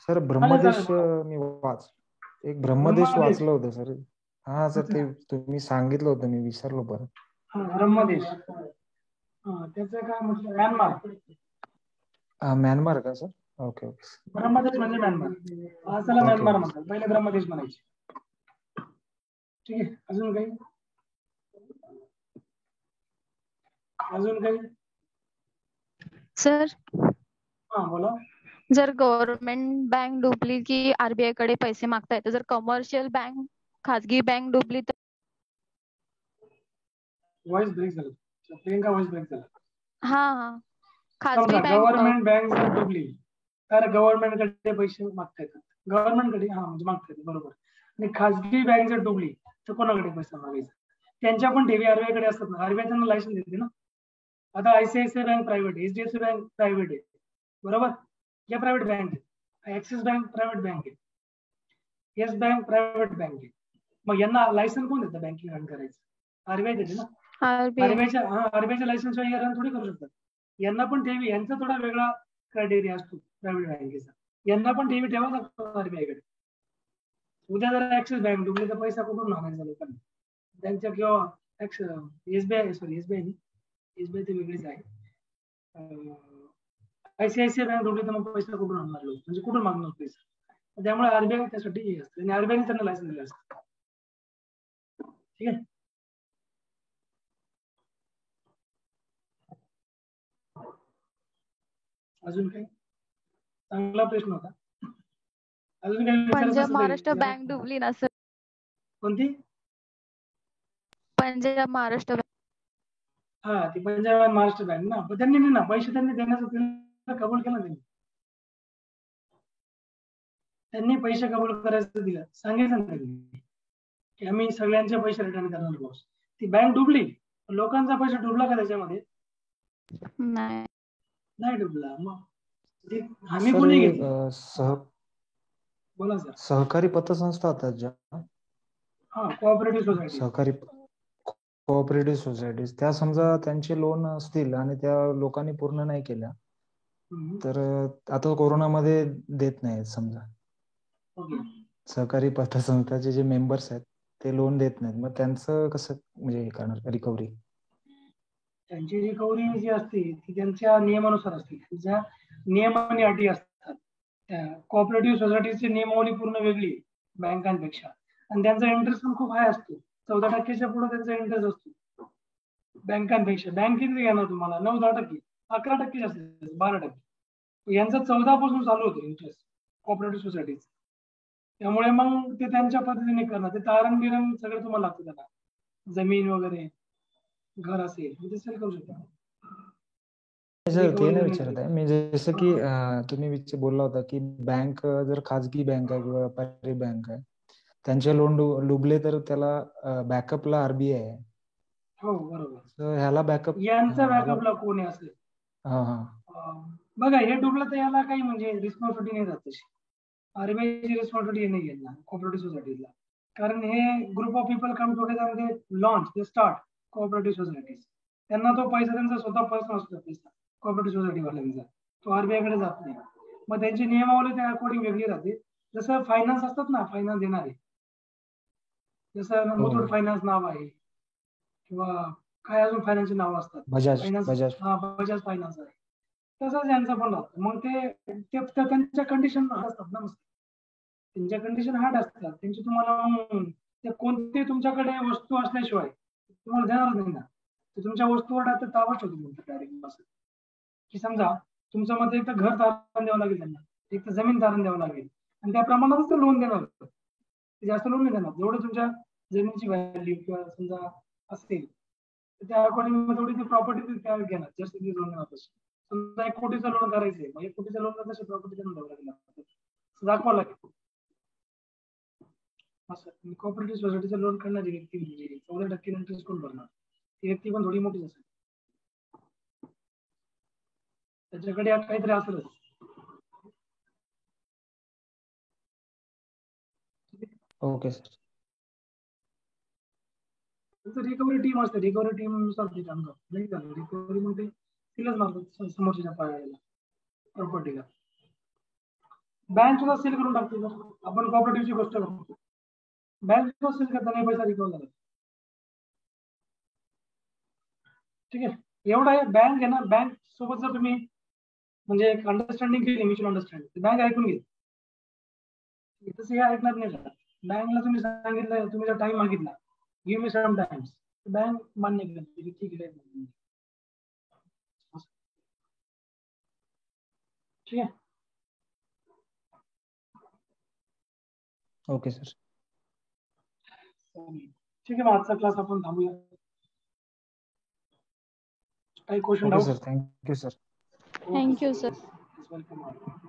सर ब्रह्मदेश मी एक ब्रह्मदेश वाचलं होतं सर. हा सर, ते तुम्ही सांगितलं होतं, मी विसरलो परत. ब्रह्मदेश, त्याचं काय म्हटलं? म्यानमार का सर? Okay okay. ब्रह्मदेश म्हणजे म्यानमार. त्याला म्यानमार म्हणतात, पहिले ब्रह्मदेश म्हणायचे. ठीक आहे. अजून काही? सर, हा बोला. जर गव्हर्नमेंट बँक डुबली की आरबीआय कडे पैसे मागता येतात. जर कमर्शियल बँक, खाजगी बँक डुबली तर? व्हॉइस ब्रेक झाला. प्रियंका, व्हॉइस ब्रेक झाला. हा, खाजगी बँक, गव्हर्नमेंट बँक जर डुबली तर गव्हर्नमेंटकडे पैसे मागता येतात. गव्हर्नमेंटकडे म्हणजे मागता येतात, बरोबर. आणि खाजगी बँक जर डुबली तर कोणाकडे पैसा मागायचा? त्यांच्या पण ठेवी आरबीआय कडे असतात ना. आरबीआय त्यांना लायसन देते ना. आता ICICI बँक प्रायव्हेट आहे, HDFC बँक प्रायव्हेट आहे, बरोबर. या प्रायव्हेट बँक आहे. ऍक्सिस बँक प्रायव्हेट बँक आहे. येस बँक प्रायव्हेट बँक आहे. मग यांना लायसन कोण देतं बँकिंग रन करायचं? आरबीआय देते ना. आरबीआयच्या लायसन्स शिवाय रन थोडी करू शकतात. यांना पण ठेवी, यांचा थोडा वेगळा क्रायटेरिया असतो प्रायव्हेट बँकेचा. यांना पण ठेवी ठेवा लागतो आरबीआयकडे. उद्या जर ऍक्सिस बँक डुबली तर पैसा कुठून मागायचा लोकांना? त्यांच्या किंवा एसबीआय ते वेगळीच आहे. ICICI बँक डुबली तर मग पैसा कुठून आणणार लोक? म्हणजे कुठून मागणार पैसा? त्यामुळे आरबीआय त्यासाठी हे असतं आणि आरबीआयने त्यांना लायसन दिलं असतं. ठीक आहे. अजून काही? चांगला प्रश्न होता. अजून काही? पंजाब महाराष्ट्र बँक डुबली ना सर? कोणती? पंजाब महाराष्ट्र बँक. हा, ती पंजाब महाराष्ट्र बँक ना. पण त्यांनी नाही ना, पैसे त्यांनी देण्याचं कबूल केलं. त्यांनी पैसे कबूल करायचं दिलं, सांगितलं त्यांनी की आम्ही सगळ्यांचे पैसे रिटर्न करणार बॉस. ती बँक डुबली, लोकांचा पैसा डुबला का त्याच्यामध्ये? नाही डुबला. मग आम्ही कोणी घेतली? बोला सर. सहकारी पतसंस्था होतात ज्या, कोऑपरेटिव्ह सोसायटी, सहकारी कोऑपरेटिव्ह सोसायटीज, त्या समजा त्यांचे लोन असतील आणि त्या लोकांनी पूर्ण नाही केल्या तर आता कोरोनामध्ये देत नाहीत समजा. सहकारी पतसंस्थाचे जे मेंबर्स आहेत ते लोन देत नाहीत, मग त्यांचं कसं म्हणजे हे करणार रिकव्हरी? त्यांची रिकव्हरी जी असते ती त्यांच्या नियमानुसार असते. त्यांच्या नियम आणि अटी असतात. कोऑपरेटिव्ह सोसायटीची नियमावली पूर्ण वेगळी बँकांपेक्षा, आणि त्यांचा इंटरेस्ट पण खूप हाय असतो. 14% पुढे त्यांचा इंटरेस्ट असतो बँकांपेक्षा. बँक किती घेणार तुम्हाला? 9-10%, 11% असते, 12%. यांचा 14 पासून चालू होतो इंटरेस्ट कोऑपरेटिव्ह सोसायटीच. त्यामुळे मग ते त्यांच्या पद्धतीने करणार. ते तारण बिरण सगळं तुम्हाला लागतं. त्यांना जमीन वगैरे, घर असेल म्हणजे सेल करू शकता. सर ते नाही विचारत आहे मी, जसं की तुम्ही बोलला होता की बँक जर खाजगी बँक आहे किंवा व्यापारी बँक आहे त्यांचे लोन डुबले तर त्याला बॅकअपला आरबीआय आहे. हो बरोबर. तर ह्याला बॅकअप यांचा बॅकअपला कोणी असेल? हा हा बघा हे डुबलं तर याला काही म्हणजे रिस्पॉन्सिबिलिटी नाही राहत तशी. आरबीआयची रिस्पॉन्सिबिलिटी नाही घेतला कोऑपरेटिव्ह सोसायटीला, कारण हे group of people come together they launch they start cooperative societies. त्यांना तो पैसा त्यांचा स्वतः पर्सनल असतो पैसा कोऑपरेटिव्ह सोसायटी वाल्यांचा, तो आरबीआय कडे जात नाही. मग त्यांची नियमावली त्या अकॉर्डिंग वेगळी राहते. जसं फायनान्स असतात ना, फायनान्स देणारे, जसं मुथूट फायनान्स नाव आहे किंवा काय अजून फायनान्सचे नाव असतात, फायनान्स बजाज फायनान्स आहे, तसंच यांचं पण राहतं. मग ते त्यांच्या कंडिशन असतात ना, त्यांच्या कंडिशन हार्ड असतात. त्यांची तुम्हाला ते कोणती तुमच्याकडे वस्तू असल्याशिवाय तुम्हाला देणार नाही ना. ते तुमच्या वस्तूवर ताबा ठेवतो डायरेक्ट. असं की समजा तुमचं मध्ये एक तर घर तारण द्यावं लागेल त्यांना, एक तर जमीन तारण द्यावं लागेल, आणि त्या प्रमाणातच ते लोन देणार. जास्त लोन नाही देणार. जेवढं तुमच्या जमिनीची व्हॅल्यू किंवा समजा असेल त्या अकॉर्डिंग तेवढी ती प्रॉपर्टी त्या घेणार, जास्त लोन देणार. समजा 1 कोटीचं लोन करायचंय, मग 1 कोटीचं लोन तशी प्रॉपर्टी त्यांना द्यावं लागेल, दाखवावं लागेल. असं कोऑपरेटिव्ह सोसायटीचं लोन करणारी व्यक्ती म्हणजे 14% इंटरेस्ट कोण भरणार? ती व्यक्ती पण थोडी मोठीच असेल, त्याच्याकडे काहीतरी असेलच. Okay sir. रिकव्हरी टीम असते, रिकव्हरी टीम नुसार ते काम करतात. नाही झालं रिकव्हरी मध्ये सीलच मारतात समोरच्या पायाला प्रॉपर्टीला. बँक सुद्धा सील करून टाकते. जर आपण कोऑपरेटिव्हची गोष्ट करतो, बँक सुद्धा सील करता नाही पैसा रिकव्हर झाला. ठीक आहे, एवढं आहे. बँक आहे ना, बँक सोबत जर तुम्ही म्हणजे एक अंडरस्टँडिंग केली, म्युच्युअल अंडरस्टँडिंग, बँक ऐकून घेईल. तसं हे ऐकणार नाही का? बँकला तुम्ही सांगितलं, तुम्ही जर टाइम मागितला, give me some times, bank मान्य करते की ठीक आहे. ठीक आहे. Okay sir. ठीक आहे, मग आजचा क्लास आपण थांबूया. काही question? Okay sir, thank you sir. Thank you sir. Welcome.